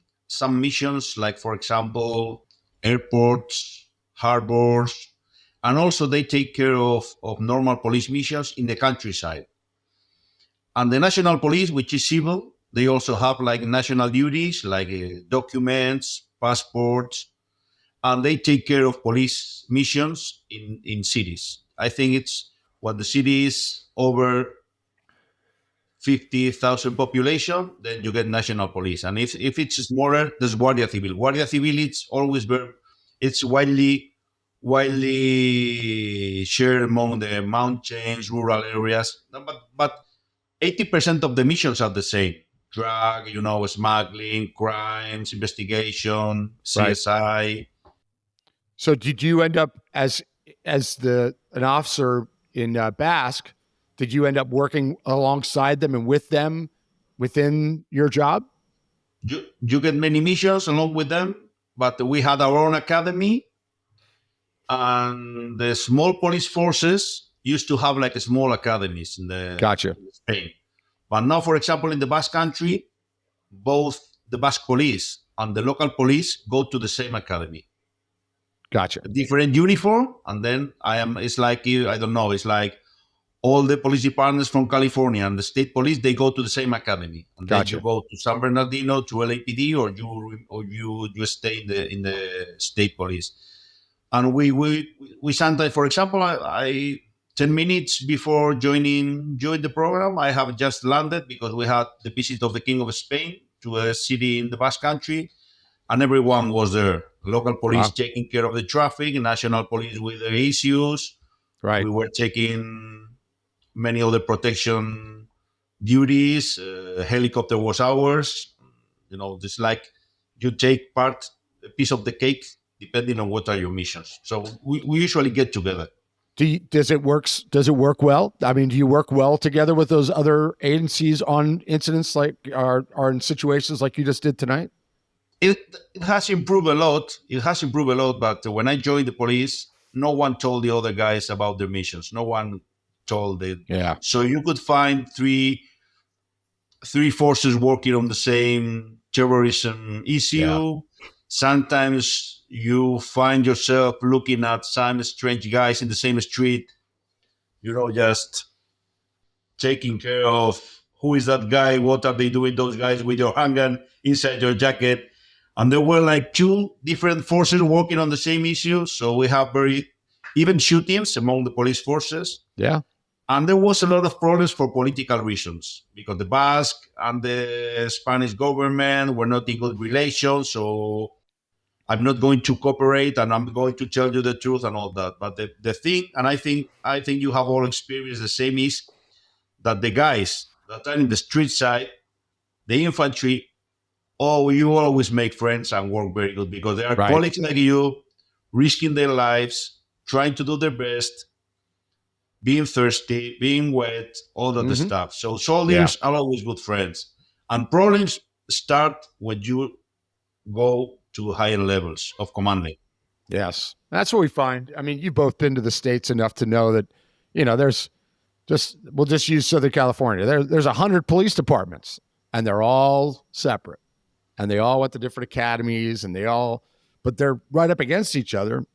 missions, like for example, airports, harbors, and also they take care of normal police missions in the countryside. And the national police, which is civil, they also have like national duties, like documents, passports, and they take care of police missions in cities. I think it's what the city is over 50,000 population, then you get national police. And if it's smaller, there's Guardia Civil. Guardia Civil, it's always it's widely shared among the mountains, rural areas. But 80% of the missions are the same: drug, smuggling, crimes, investigation, CSI. So did you end up as an officer in Basque? Did you end up working alongside them and with them within your job? You get many missions along with them, but we had our own academy, and the small police forces used to have like small academies in Gotcha. Spain. But now, for example, in the Basque Country, both the Basque Police and the local police go to the same academy. Gotcha. A different uniform, and then it's like, I don't know, it's like all the police departments from California and the state police, they go to the same academy. And Gotcha. then you go to San Bernardino, to LAPD, or you stay in the state police. And we sometimes, for example, I 10 minutes before join the program, I have just landed because we had the visit of the King of Spain to a city in the Basque Country, and everyone was there. Local police taking care of the traffic, national police with their issues. Right. We were taking many other protection duties. Helicopter was ours. It's like you take a piece of the cake, depending on what are your missions. So we usually get together. Does it work well? I mean, do you work well together with those other agencies on incidents like are in situations like you just did tonight? It has improved a lot. But when I joined the police, no one told the other guys about their missions. No one told it. Yeah. So you could find three forces working on the same terrorism issue. Yeah. Sometimes you find yourself looking at some strange guys in the same street, just taking care of who is that guy, what are they doing, those guys with your handgun inside your jacket. And there were like two different forces working on the same issue. So we have even shootings among the police forces. Yeah. And there was a lot of problems for political reasons, because the Basque and the Spanish government were not in good relations. So I'm not going to cooperate, and I'm going to tell you the truth and all that. But the thing, and I think you have all experienced the same, is that the guys that are in the street side, the infantry, you always make friends and work very good, because they are colleagues like you, risking their lives, trying to do their best, being thirsty, being wet, all of the stuff. So soldiers are always good friends. And problems start when you go to higher levels of commanding. Yes. That's what we find. I mean, you've both been to the States enough to know that, we'll just use Southern California. There's 100 police departments, and they're all separate. And they all went to different academies, but they're right up against each other,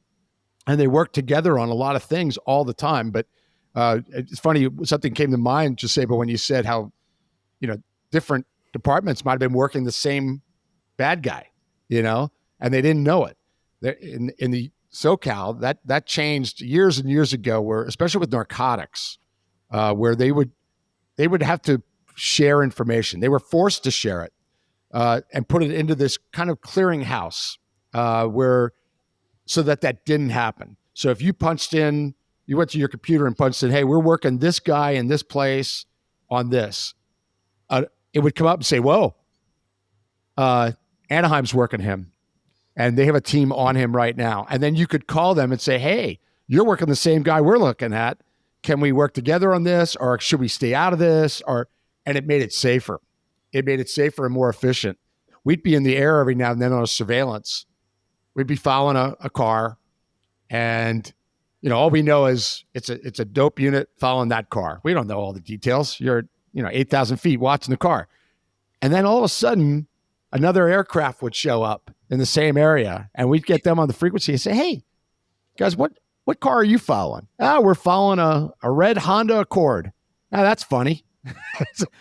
and they work together on a lot of things all the time. But it's funny, something came to mind, Joseba, when you said how, different departments might have been working the same bad guy, and they didn't know it. In the SoCal, that changed years and years ago, where, especially with narcotics, where they would have to share information. They were forced to share it. And put it into this kind of clearinghouse so that didn't happen. So if you went to your computer and punched in, hey, we're working this guy in this place on this, it would come up and say, whoa, Anaheim's working him, and they have a team on him right now. And then you could call them and say, hey, you're working the same guy we're looking at. Can we work together on this, or should we stay out of this? And it made it safer. It made it safer and more efficient. We'd be in the air every now and then on a surveillance. We'd be following a car, and all we know is it's a dope unit following that car. We don't know all the details. You're 8,000 feet watching the car, and then all of a sudden, another aircraft would show up in the same area, and we'd get them on the frequency and say, "Hey, guys, what car are you following?" We're following a red Honda Accord. That's funny.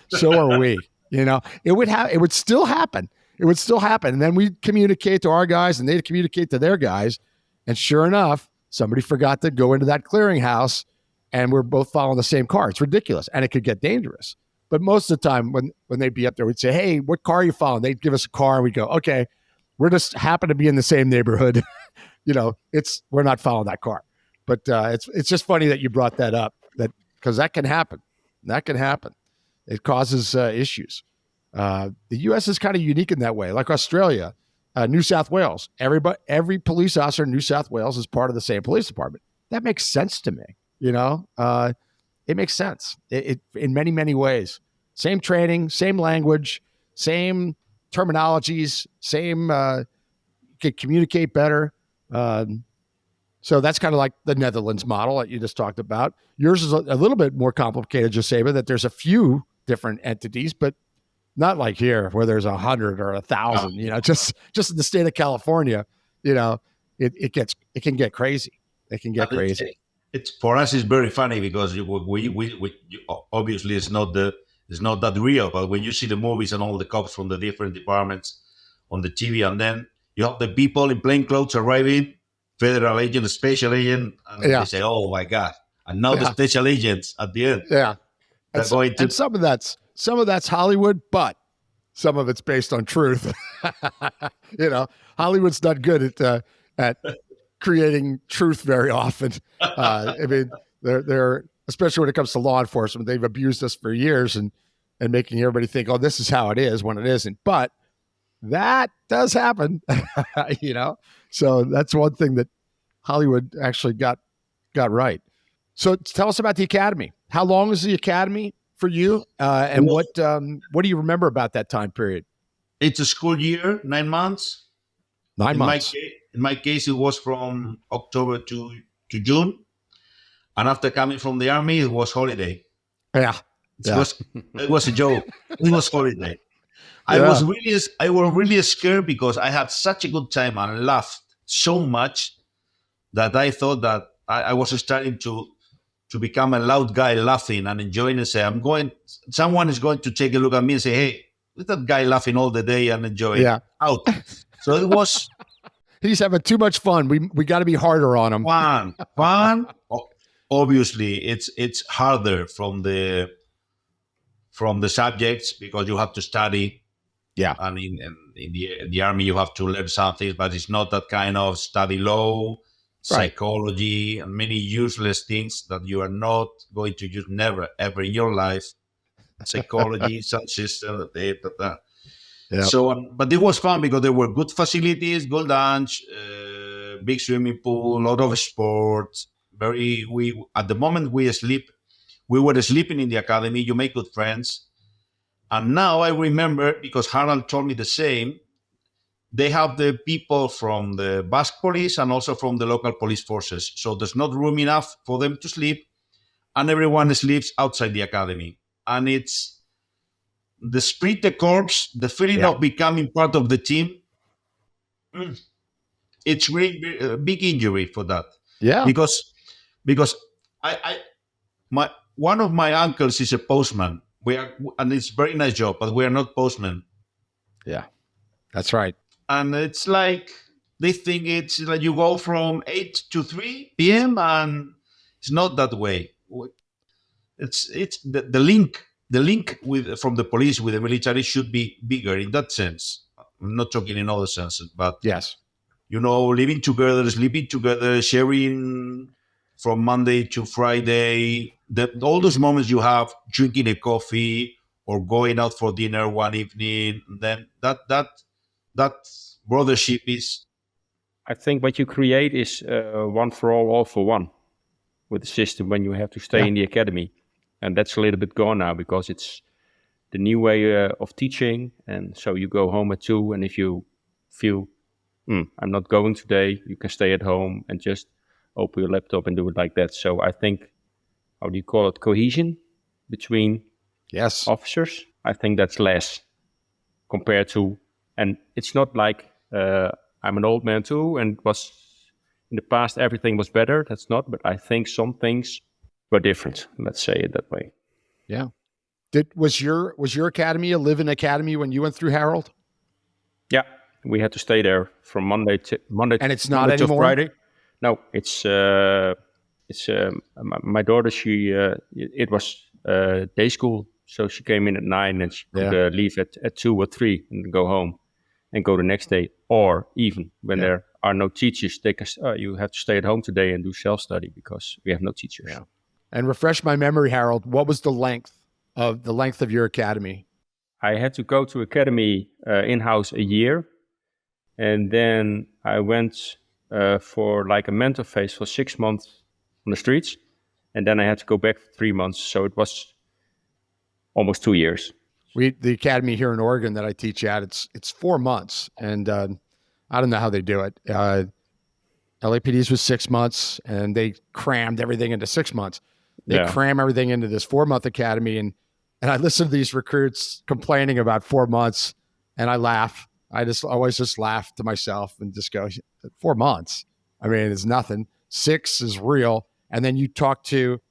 So are we. It would still happen. It would still happen. And then we'd communicate to our guys and they'd communicate to their guys. And sure enough, somebody forgot to go into that clearinghouse and we're both following the same car. It's ridiculous. And it could get dangerous. But most of the time when they'd be up there, we'd say, "Hey, what car are you following?" They'd give us a car and we'd go, "Okay, we're just happen to be in the same neighborhood." We're not following that car. But it's just funny that you brought that up, because that can happen. That can happen. It causes issues. The U.S. is kind of unique in that way. Like Australia, New South Wales, every police officer in New South Wales is part of the same police department. That makes sense to me. It makes sense. It in many, many ways. Same training, same language, same terminologies, same can communicate better. So that's kind of like the Netherlands model that you just talked about. Yours is a little bit more complicated, Joseba, that there's a few different entities, but not like here where there's 100 or 1,000. Just in the state of California, it can get crazy. It can get crazy. It's for us. It's very funny because we obviously it's not that real. But when you see the movies and all the cops from the different departments on the TV, and then you have the people in plain clothes arriving, federal agent, special agent, and they say, "Oh my God!" And now the special agents at the end. Yeah, and some of that's Hollywood, but some of it's based on truth. Hollywood's not good at creating truth very often. They're especially when it comes to law enforcement, they've abused us for years and making everybody think, "Oh, this is how it is," when it isn't. But that does happen, So that's one thing that Hollywood actually got right. So tell us about the academy. How long is the academy for you? And what do you remember about that time period? It's a school year, 9 months. 9 months. In my case, it was from October to June. And after coming from the army, it was holiday. Yeah. It was a joke. It was holiday. I was really scared because I had such a good time and laughed so much that I thought that I was starting to become a loud guy laughing and enjoying and say, someone is going to take a look at me and say, "Hey, look at that guy laughing all the day and enjoying out." So it was. He's having too much fun. We got to be harder on him. Fun. Obviously, it's harder from the subjects because you have to study. Yeah. And in the army, you have to learn something, but it's not that kind of study law, psychology, and many useless things that you are not going to use never, ever in your life. Psychology, sound system, that. Yeah. So, but it was fun because there were good facilities, good lunch, big swimming pool, a lot of sports. At the moment we were sleeping in the academy. You make good friends. And now I remember, because Harald told me the same, they have the people from the Basque Police and also from the local police forces. So there's not room enough for them to sleep, and everyone sleeps outside the academy. And it's the spirit, the corps, the feeling of becoming part of the team. It's really a big injury for that. Yeah. Because one of my uncles is a postman. And it's a very nice job, but we are not postmen. Yeah, that's right. And it's like they think it's like you go from 8 to 3 p.m. and it's not that way. It's the link from the police with the military should be bigger in that sense. I'm not talking in other senses, but yes, living together, sleeping together, sharing from Monday to Friday. All those moments you have drinking a coffee or going out for dinner one evening, then that brothership is. I think what you create is one for all for one. with the system when you have to stay in the academy. And that's a little bit gone now because it's the new way of teaching. And so you go home at 2, and if you feel, I'm not going today, you can stay at home and just open your laptop and do it like that. So I think, how do you call it, cohesion between officers? I think that's less compared to, and it's not like I'm an old man too, and was in the past everything was better. That's not, but I think some things were different. Let's say it that way. Yeah. Was your academy a live-in academy when you went through, Harald? Yeah, we had to stay there from Monday and it's not Monday anymore. To Friday. No, it's my daughter. It was day school, so she came in at 9 and she could leave at 2 or 3 and go home and go the next day. Or even when there are no teachers, they can. You have to stay at home today and do self-study because we have no teachers. Yeah. And refresh my memory, Harald. What was the length of your academy? I had to go to academy in-house a year, and then I went for like a mentor phase for 6 months on the streets, and then I had to go back for 3 months. So it was almost 2 years. The academy here in Oregon that I teach at, it's 4 months, and I don't know how they do it. LAPD's was 6 months, and they crammed everything into 6 months. They cram everything into this 4-month academy, and I listen to these recruits complaining about 4 months, and I laugh. I always just laugh to myself and just go, 4 months. I mean, it's nothing. 6 is real. And then you talk to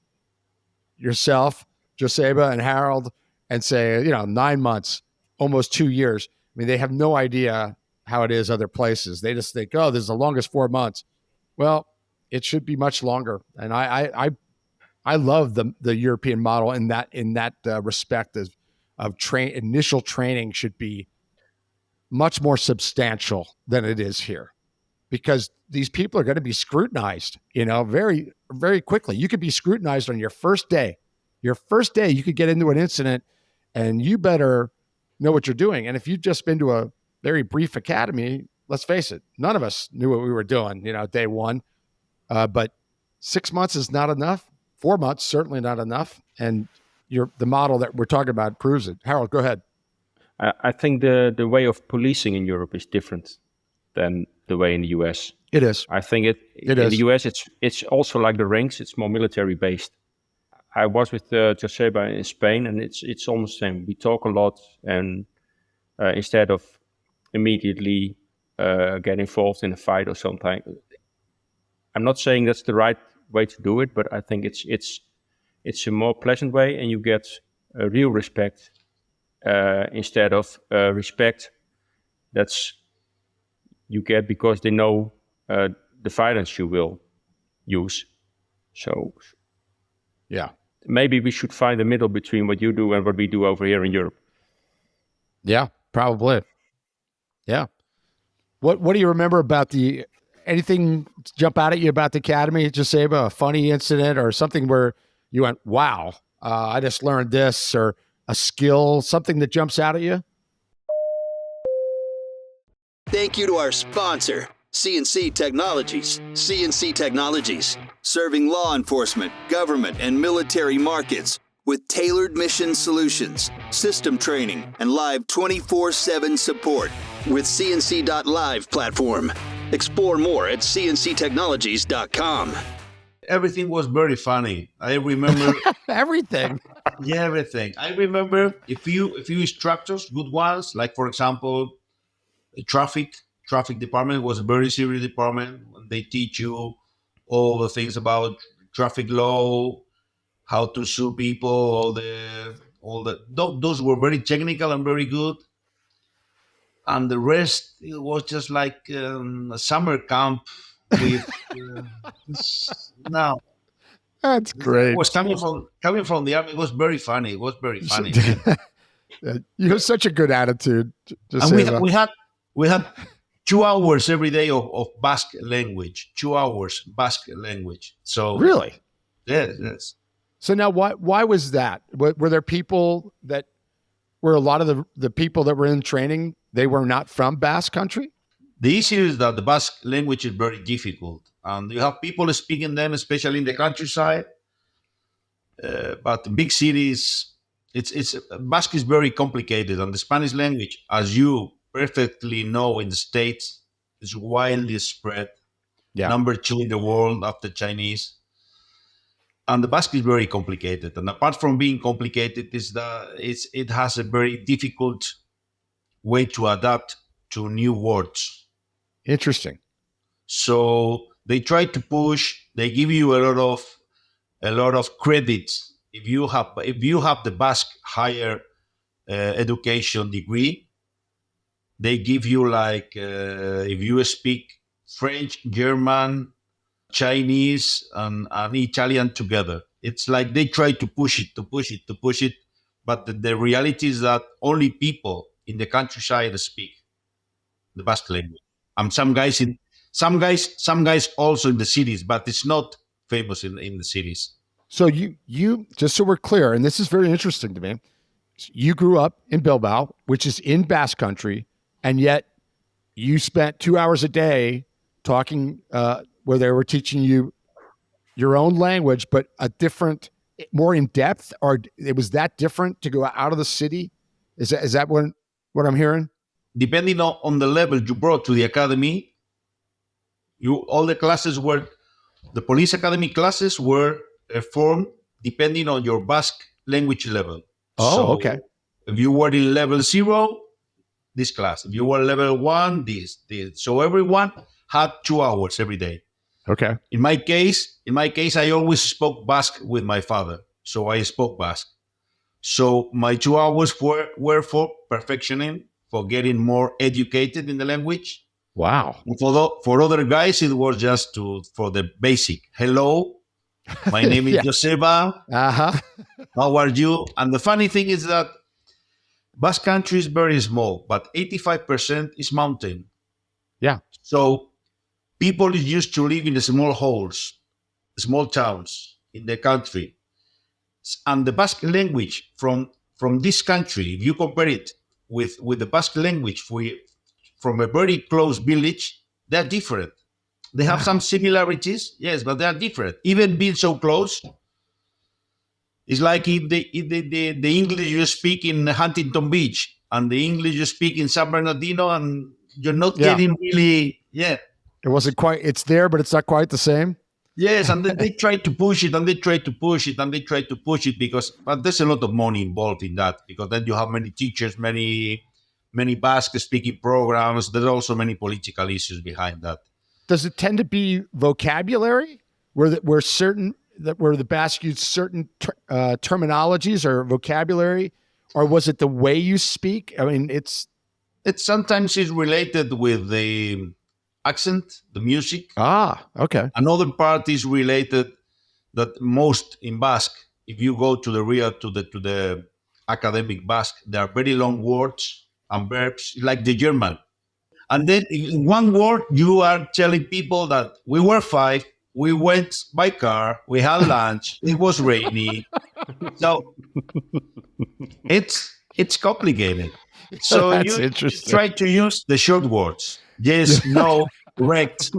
yourself, Joseba and Harald, and say, 9 months, almost 2 years. I mean, they have no idea how it is other places. They just think, this is the longest 4 months. Well, it should be much longer. And I love the European model in that respect of initial training should be much more substantial than it is here, because these people are going to be scrutinized, very, very quickly. You could be scrutinized on your first day. Your first day, you could get into an incident, and you better know what you're doing. And if you've just been to a very brief academy, let's face it, none of us knew what we were doing, day one. But 6 months is not enough. 4 months, certainly not enough. And the model that we're talking about proves it. Harald, go ahead. I think the way of policing in Europe is different than the way in the US. It is. I think in the US, it's also like the ranks. It's more military based. I was with Joseba in Spain, and it's almost the same. We talk a lot, and instead of immediately get involved in a fight or something, I'm not saying that's the right way to do it, but I think it's a more pleasant way, and you get a real respect instead of respect that's you get because they know the violence you will use. So maybe we should find a middle between what you do and what we do over here in Europe. Yeah, probably. Yeah. What do you remember about anything jump out at you about the academy, Joseba? A funny incident or something where you went, wow, I just learned this, or a skill, something that jumps out at you? Thank you to our sponsor, CNC Technologies. CNC Technologies, serving law enforcement, government, and military markets with tailored mission solutions, system training, and live 24/7 support with CNC.live platform. Explore more at cnctechnologies.com. Everything was very funny. I remember everything. Yeah, everything. I remember a few instructors, good ones, like for example, the traffic department was a very serious department. They teach you all the things about traffic law, how to sue people, those were very technical and very good. And the rest, it was just like a summer camp with no. That's great. It was coming from the army. It was very funny. You have such a good attitude. And we had 2 hours every day of Basque language. 2 hours Basque language. So really, yes. So now, why was that? Were there people that were a lot of the people that were in training? They were not from Basque Country? The issue is that the Basque language is very difficult, and you have people speaking them, especially in the countryside. But in big cities, it's Basque is very complicated, and the Spanish language, as you perfectly know, in the States, is widely spread. Yeah. Number 2 in the world after Chinese. And the Basque is very complicated. And apart from being complicated, is that it has a very difficult way to adapt to new words. Interesting. So they try to push. They give you a lot of credit if you have the Basque higher education degree. They give you like if you speak French, German, Chinese, and Italian together. It's like they try to push it. But the reality is that only people in the countryside speak the Basque language. And some guys also in the cities, but it's not famous in the cities. So you just so we're clear, and this is very interesting to me. You grew up in Bilbao, which is in Basque Country, and yet you spent 2 hours a day talking where they were teaching you your own language, but a different, more in depth, or it was that different to go out of the city? Is that what I'm hearing? Depending on the level you brought to the academy, all the classes were, the police academy classes were formed depending on your Basque language level. Oh, okay. If you were in level 0, this class. If you were level 1, this. So everyone had 2 hours every day. Okay. In my case, I always spoke Basque with my father, so I spoke Basque. So my 2 hours were for perfectioning, for getting more educated in the language. Wow. For other guys, it was just for the basic. Hello, my name is Yeah. Joseba. Uh-huh. How are you? And the funny thing is that Basque Country is very small, but 85% is mountain. Yeah. So people used to live in the small holes, small towns in the country. And the Basque language from this country, if you compare it with the Basque language from a very close village, they're different. They have some similarities, yes, but they're different. Even being so close, it's like if the English you speak in Huntington Beach and the English you speak in San Bernardino, and you're not getting really, It wasn't quite, it's there, but it's not quite the same. Yes, and they try to push it, and they try to push it, and they try to push it but there's a lot of money involved in that, because then you have many teachers, many Basque speaking programs. There's also many political issues behind that. Does it tend to be vocabulary where the Basque use certain terminologies or vocabulary, or was it the way you speak? I mean, it sometimes is related with the accent, the music. Ah, okay. Another part is related that most in Basque, if you go to the academic Basque, there are very long words and verbs like the German. And then in one word, you are telling people that we were 5, we went by car, we had lunch, it was rainy. So it's complicated. So That's you interesting. try to use the short words. Yes, no, correct,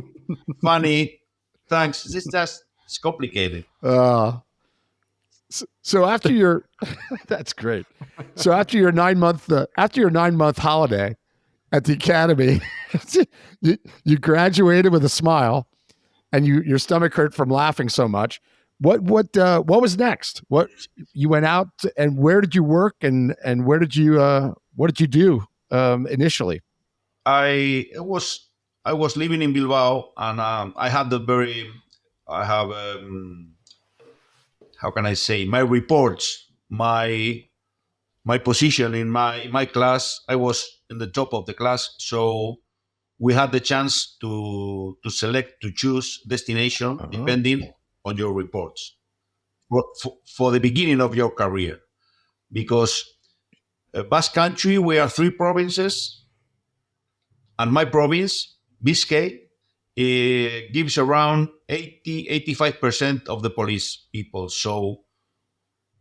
funny, thanks. It's complicated. So after your, that's great. So after your 9-month holiday at the academy, you graduated with a smile, and your stomach hurt from laughing so much. What was next? What you went out and where did you work and what did you do initially? I was living in Bilbao, and I have how can I say, my reports, my position in my class. I was in the top of the class, so we had the chance to choose destination depending on your reports for the beginning of your career, because Basque Country, we are 3 provinces, and my province, Biscay, gives around 85% of the police people. So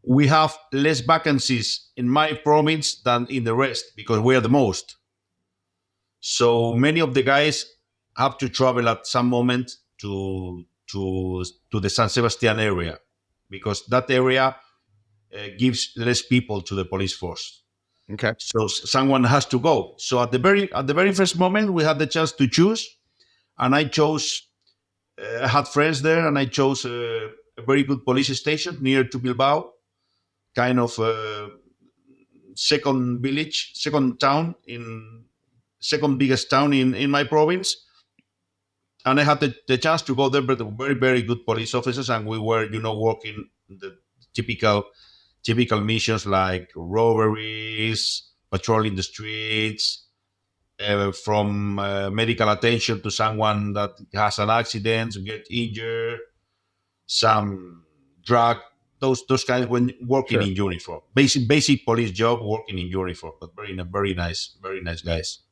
we have less vacancies in my province than in the rest, because we are the most. So many of the guys have to travel at some moment to the San Sebastian area, because that area gives less people to the police force. Okay. So someone has to go. So at the very first moment, we had the chance to choose, and I chose. I had friends there, and I chose a very good police station near to Bilbao, kind of second biggest town in my province. And I had the chance to go there with very, very good police officers, and we were, working the typical missions like robberies, patrolling the streets, from medical attention to someone that has an accident, get injured, some drug, those kinds, when working in uniform. Basic police job, working in uniform, but very nice guys.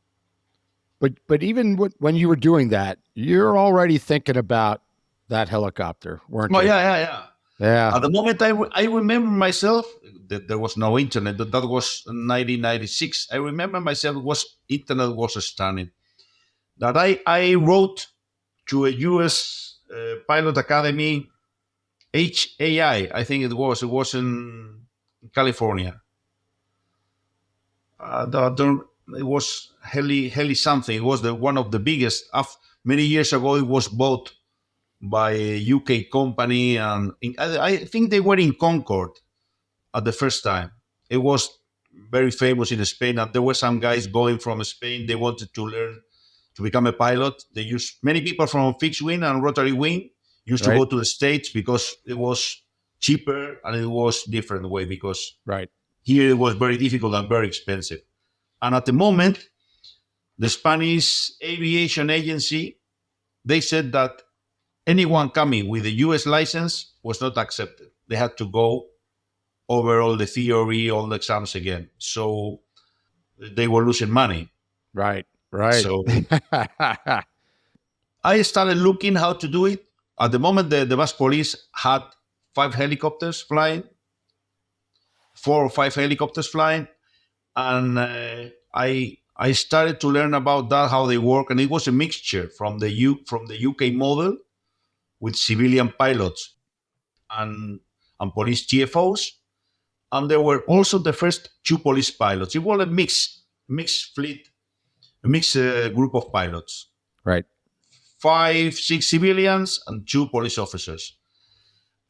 But even when you were doing that, you're already thinking about that helicopter, weren't you? Yeah. At the moment, I remember myself that there was no internet. That was 1996. I remember myself internet was starting. That I wrote to a U.S. pilot academy, HAI. I think it was in California. It was Heli something. It was one of the biggest. Many years ago, it was bought by a UK company, and I think they were in Concord at the first time. It was very famous in Spain, and there were some guys going from Spain. They wanted to learn to become a pilot. They used many people from fixed wing and rotary wing used to go to the States because it was cheaper and it was different way, because here it was very difficult and very expensive. And at the moment, the Spanish Aviation Agency, they said that anyone coming with a U.S. license was not accepted. They had to go over all the theory, all the exams again. So they were losing money. Right. So I started looking how to do it. At the moment, the Basque Police had 4 or 5 helicopters flying. And I started to learn about that, how they work. And it was a mixture from the UK model with civilian pilots and police TFOs. And there were also the first 2 police pilots. It was a mixed fleet, a mixed group of pilots. Right. 5, 6 civilians and 2 police officers.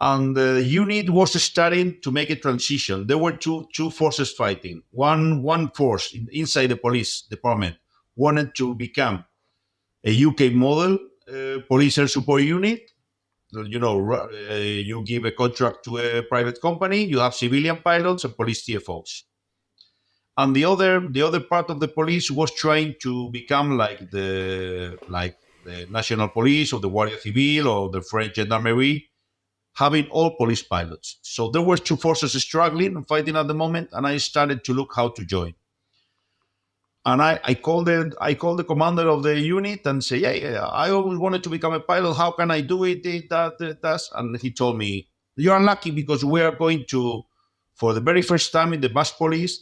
And the unit was starting to make a transition. There were two forces fighting. One force inside the police department wanted to become a UK model police air support unit. You give a contract to a private company, you have civilian pilots and police TFOs. And the other part of the police was trying to become like the National Police or the Guardia Civil or the French Gendarmerie, having all police pilots. So there were 2 forces struggling and fighting at the moment, and I started to look how to join. And I called the commander of the unit and say, yeah, I always wanted to become a pilot. How can I do it? That. And he told me, you're unlucky because we are going to, for the very first time in the Basque Police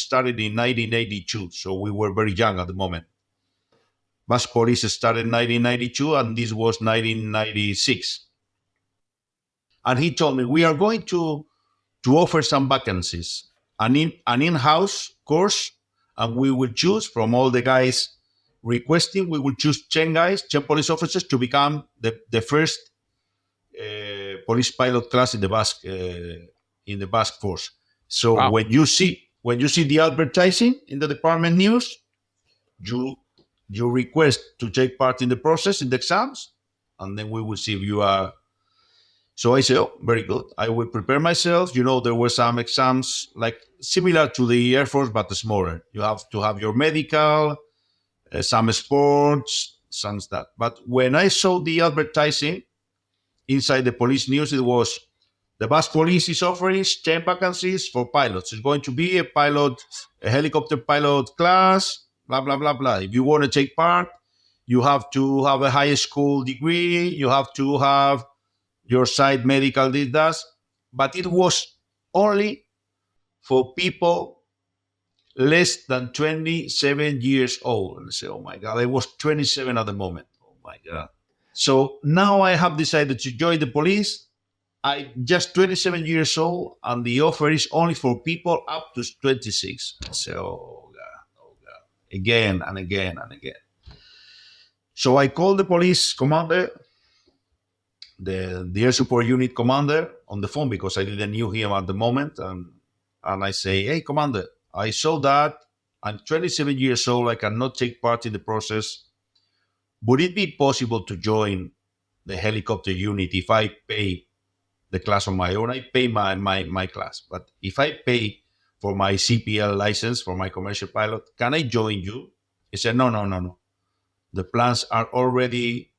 started in 1982. So we were very young at the moment. Basque Police started in 1992 and this was 1996. And he told me, we are going to offer some vacancies, an in-house course, and we will choose from all the guys requesting, we will choose 10 police officers to become the first police pilot class in the Basque force. So when you see the advertising in the department news, you request to take part in the process, in the exams, and then we will see if you are. So I said, very good. I will prepare myself. There were some exams like similar to the Air Force, but smaller. You have to have your medical, some sports, some stuff. But when I saw the advertising inside the police news, it was the Basque Police is offering 10 vacancies for pilots. It's going to be a helicopter pilot class, blah, blah, blah, blah. If you want to take part, you have to have a high school degree. You have to have your side medical but it was only for people less than 27 years old. And I say, oh my God, I was 27 at the moment. Oh my God. So now I have decided to join the police. I just 27 years old, and the offer is only for people up to 26. So, oh God, again and again and again. So I called the police commander, the air support unit commander, on the phone because I didn't knew him at the moment, and I say, hey, commander, I saw that I'm 27 years old. I cannot take part in the process. Would it be possible to join the helicopter unit if I pay the class on my own? I pay my class, but if I pay for my CPL license for my commercial pilot, can I join you? He said, no. The plans are already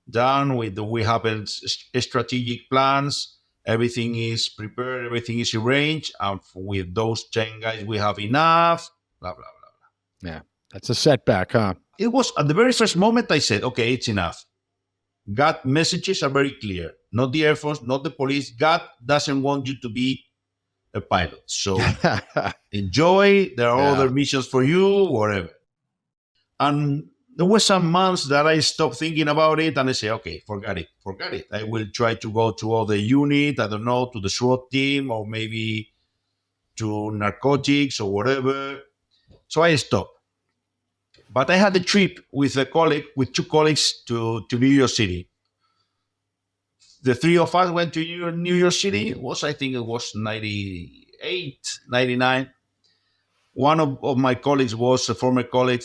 done. We have strategic plans. Everything is prepared. Everything is arranged. And with those 10 guys, we have enough. Blah, blah, blah. Yeah, that's a setback, huh? It was at the very first moment I said, okay, it's enough. God messages are very clear. Not the Air Force, not the police. God doesn't want you to be a pilot. So enjoy. There are other missions for you, whatever. And there were some months that I stopped thinking about it, and I say, okay, forget it. I will try to go to other unit, I don't know, to the SWAT team, or maybe to narcotics or whatever. So I stopped. But I had a trip with two colleagues to New York City. The three of us went to New York City. I think it was 98, 99. One of my colleagues was a former colleague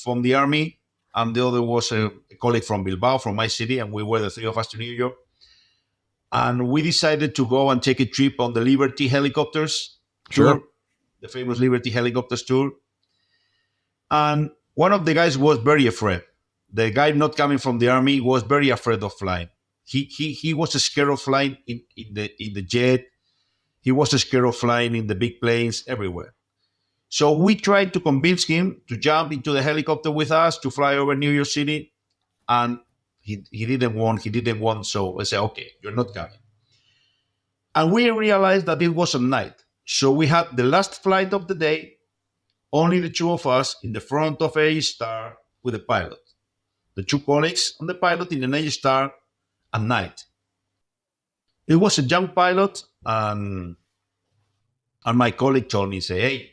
from the army, and the other was a colleague from Bilbao, from my city, and we were the three of us to New York. And we decided to go and take a trip on the Liberty helicopters tour, the famous Liberty helicopters tour. And one of the guys was very afraid. The guy not coming from the army was very afraid of flying. He was scared of flying in the jet. He was scared of flying in the big planes everywhere. So we tried to convince him to jump into the helicopter with us to fly over New York City, and he didn't want. So I said, okay, you're not coming. And we realized that it was at night. So we had the last flight of the day, only the two of us in the front of a star with the pilot. The two colleagues and the pilot in an A-star at night. It was a young pilot, and my colleague told me, say, hey,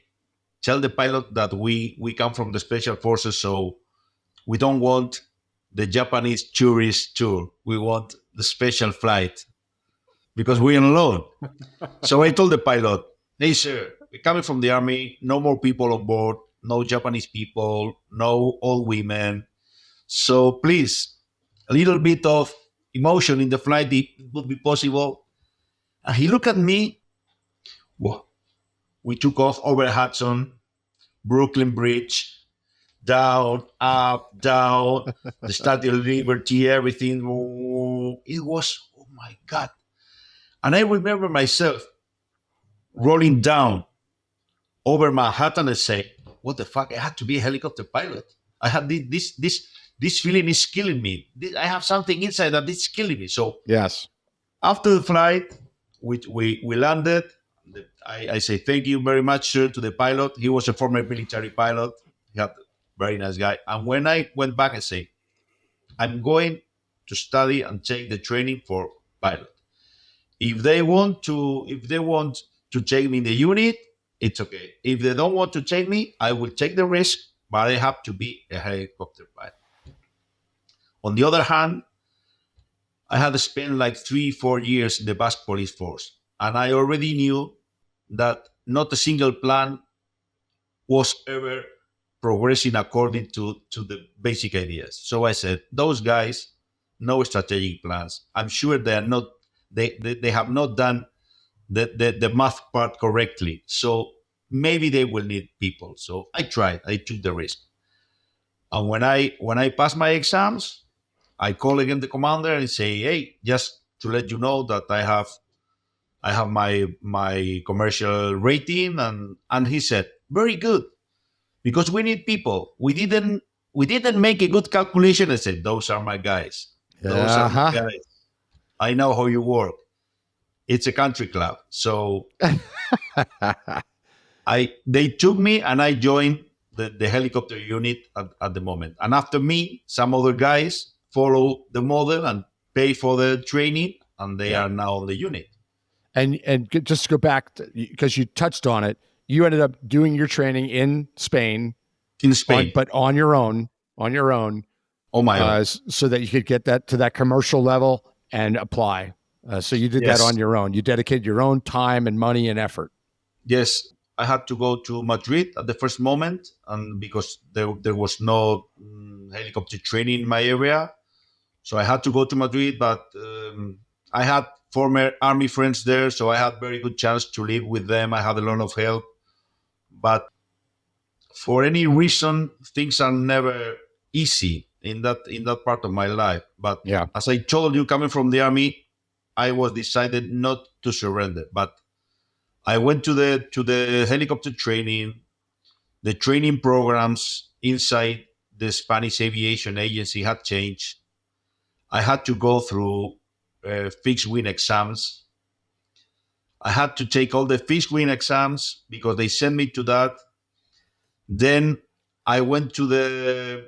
tell the pilot that we come from the special forces, so we don't want the Japanese tourist tour. We want the special flight because we're alone. So I told the pilot, hey, sir, we're coming from the army, no more people on board, no Japanese people, no old women. So please, a little bit of emotion in the flight, it would be possible. And he looked at me. Whoa. We took off over Hudson, Brooklyn Bridge, down, up, down, the Statue of Liberty, everything. It was, oh my God. And I remember myself rolling down over Manhattan and say, what the fuck? I had to be a helicopter pilot. I had this feeling is killing me. I have something inside that is killing me. So yes, after the flight, we landed. I say thank you very much, sir, to the pilot. He was a former military pilot. He had a very nice guy. And when I went back, I say, I'm going to study and take the training for pilot. If they want to take me in the unit, it's okay. If they don't want to take me, I will take the risk, but I have to be a helicopter pilot. On the other hand, I had spent like 3-4 years in the Basque Police force, and I already knew that not a single plan was ever progressing according to the basic ideas. So I said, those guys, no strategic plans. I'm sure they are not. They have not done the math part correctly. So maybe they will need people. So I tried. I took the risk. And when I passed my exams, I call again the commander and say, hey, just to let you know that I have my commercial rating, and he said, very good, because we need people. We didn't make a good calculation. I said, those are my guys. Those are my guys. I know how you work. It's a country club. So they took me and I joined the helicopter unit at the moment. And after me, some other guys follow the model and pay for the training, and they are now on the unit. And just to go back, because you touched on it, you ended up doing your training in Spain. But on your own. On my own. So that you could get that to that commercial level and apply. So you did that on your own. You dedicated your own time and money and effort. Yes. I had to go to Madrid at the first moment, and because there was no helicopter training in my area. So I had to go to Madrid, but I had former army friends there, so I had very good chance to live with them. I had a lot of help. But for any reason, things are never easy in that part of my life. But as I told you, coming from the army, I was decided not to surrender. But I went to the helicopter training. The training programs inside the Spanish Aviation Agency had changed. I had to go through fixed wing exams. I had to take all the fixed wing exams because they sent me to that. Then I went to the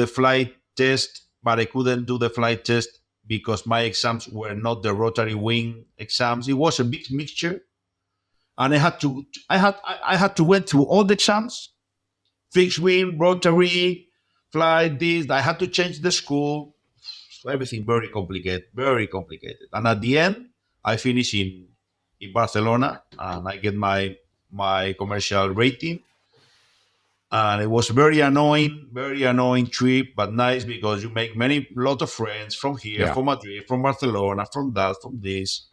flight test, but I couldn't do the flight test because my exams were not the rotary wing exams. It was a big mixture. And I had to went through all the exams, fixed wing, rotary, flight, this. I had to change the school. So everything very complicated. And at the end, I finished in Barcelona, and I get my commercial rating. And it was very annoying trip, but nice because you make lot of friends from here, from Madrid, from Barcelona, from that, from this.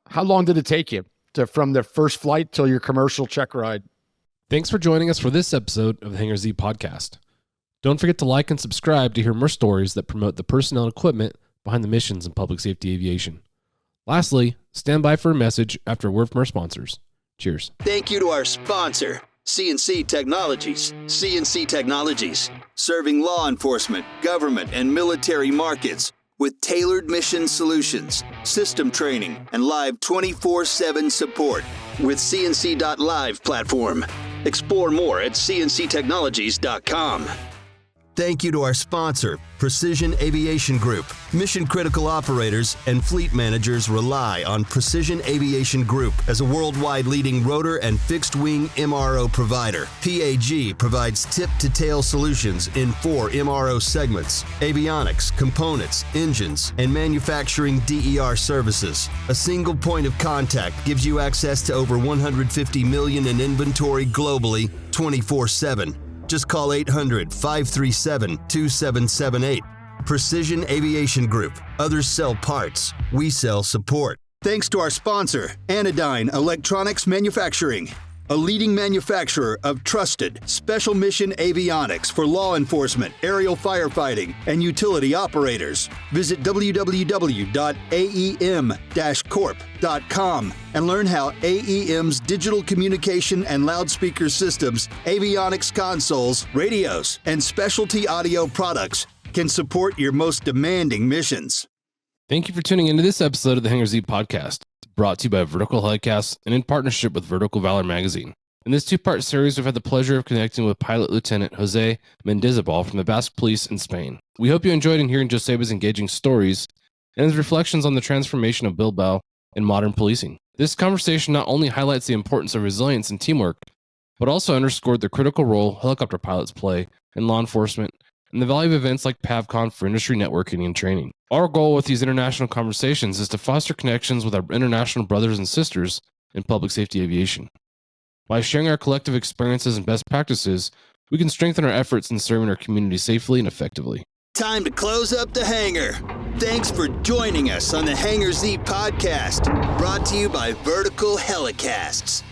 How long did it take you from the first flight till your commercial check ride? Thanks for joining us for this episode of the Hangar Z podcast. Don't forget to like and subscribe to hear more stories that promote the personnel and equipment behind the missions in public safety aviation. Lastly, stand by for a message after a word from our sponsors. Cheers. Thank you to our sponsor, CNC Technologies. CNC Technologies, serving law enforcement, government, and military markets with tailored mission solutions, system training, and live 24/7 support with CNC.live platform. Explore more at cnctechnologies.com. Thank you to our sponsor, Precision Aviation Group. Mission-critical operators and fleet managers rely on Precision Aviation Group as a worldwide leading rotor and fixed-wing MRO provider. PAG provides tip-to-tail solutions in 4 MRO segments: avionics, components, engines, and manufacturing DER services. A single point of contact gives you access to over 150 million in inventory globally, 24/7. Just call 800-537-2778. Precision Aviation Group. Others sell parts. We sell support. Thanks to our sponsor, Anodyne Electronics Manufacturing, a leading manufacturer of trusted special mission avionics for law enforcement, aerial firefighting, and utility operators. Visit www.aem-corp.com and learn how AEM's digital communication and loudspeaker systems, avionics consoles, radios, and specialty audio products can support your most demanding missions. Thank you for tuning into this episode of the Hangar Z podcast, brought to you by Vertical Helicasts and in partnership with Vertical Valor Magazine. In this 2-part series, we've had the pleasure of connecting with Pilot Lieutenant Joseba Mendizabal from the Basque Police in Spain. We hope you enjoyed hearing Joseba's engaging stories and his reflections on the transformation of Bilbao and modern policing. This conversation not only highlights the importance of resilience and teamwork, but also underscored the critical role helicopter pilots play in law enforcement and the value of events like PavCon for industry networking and training. Our goal with these international conversations is to foster connections with our international brothers and sisters in public safety aviation. By sharing our collective experiences and best practices, we can strengthen our efforts in serving our community safely and effectively. Time to close up the Hangar. Thanks for joining us on the Hangar Z podcast, brought to you by Vertical Helicasts.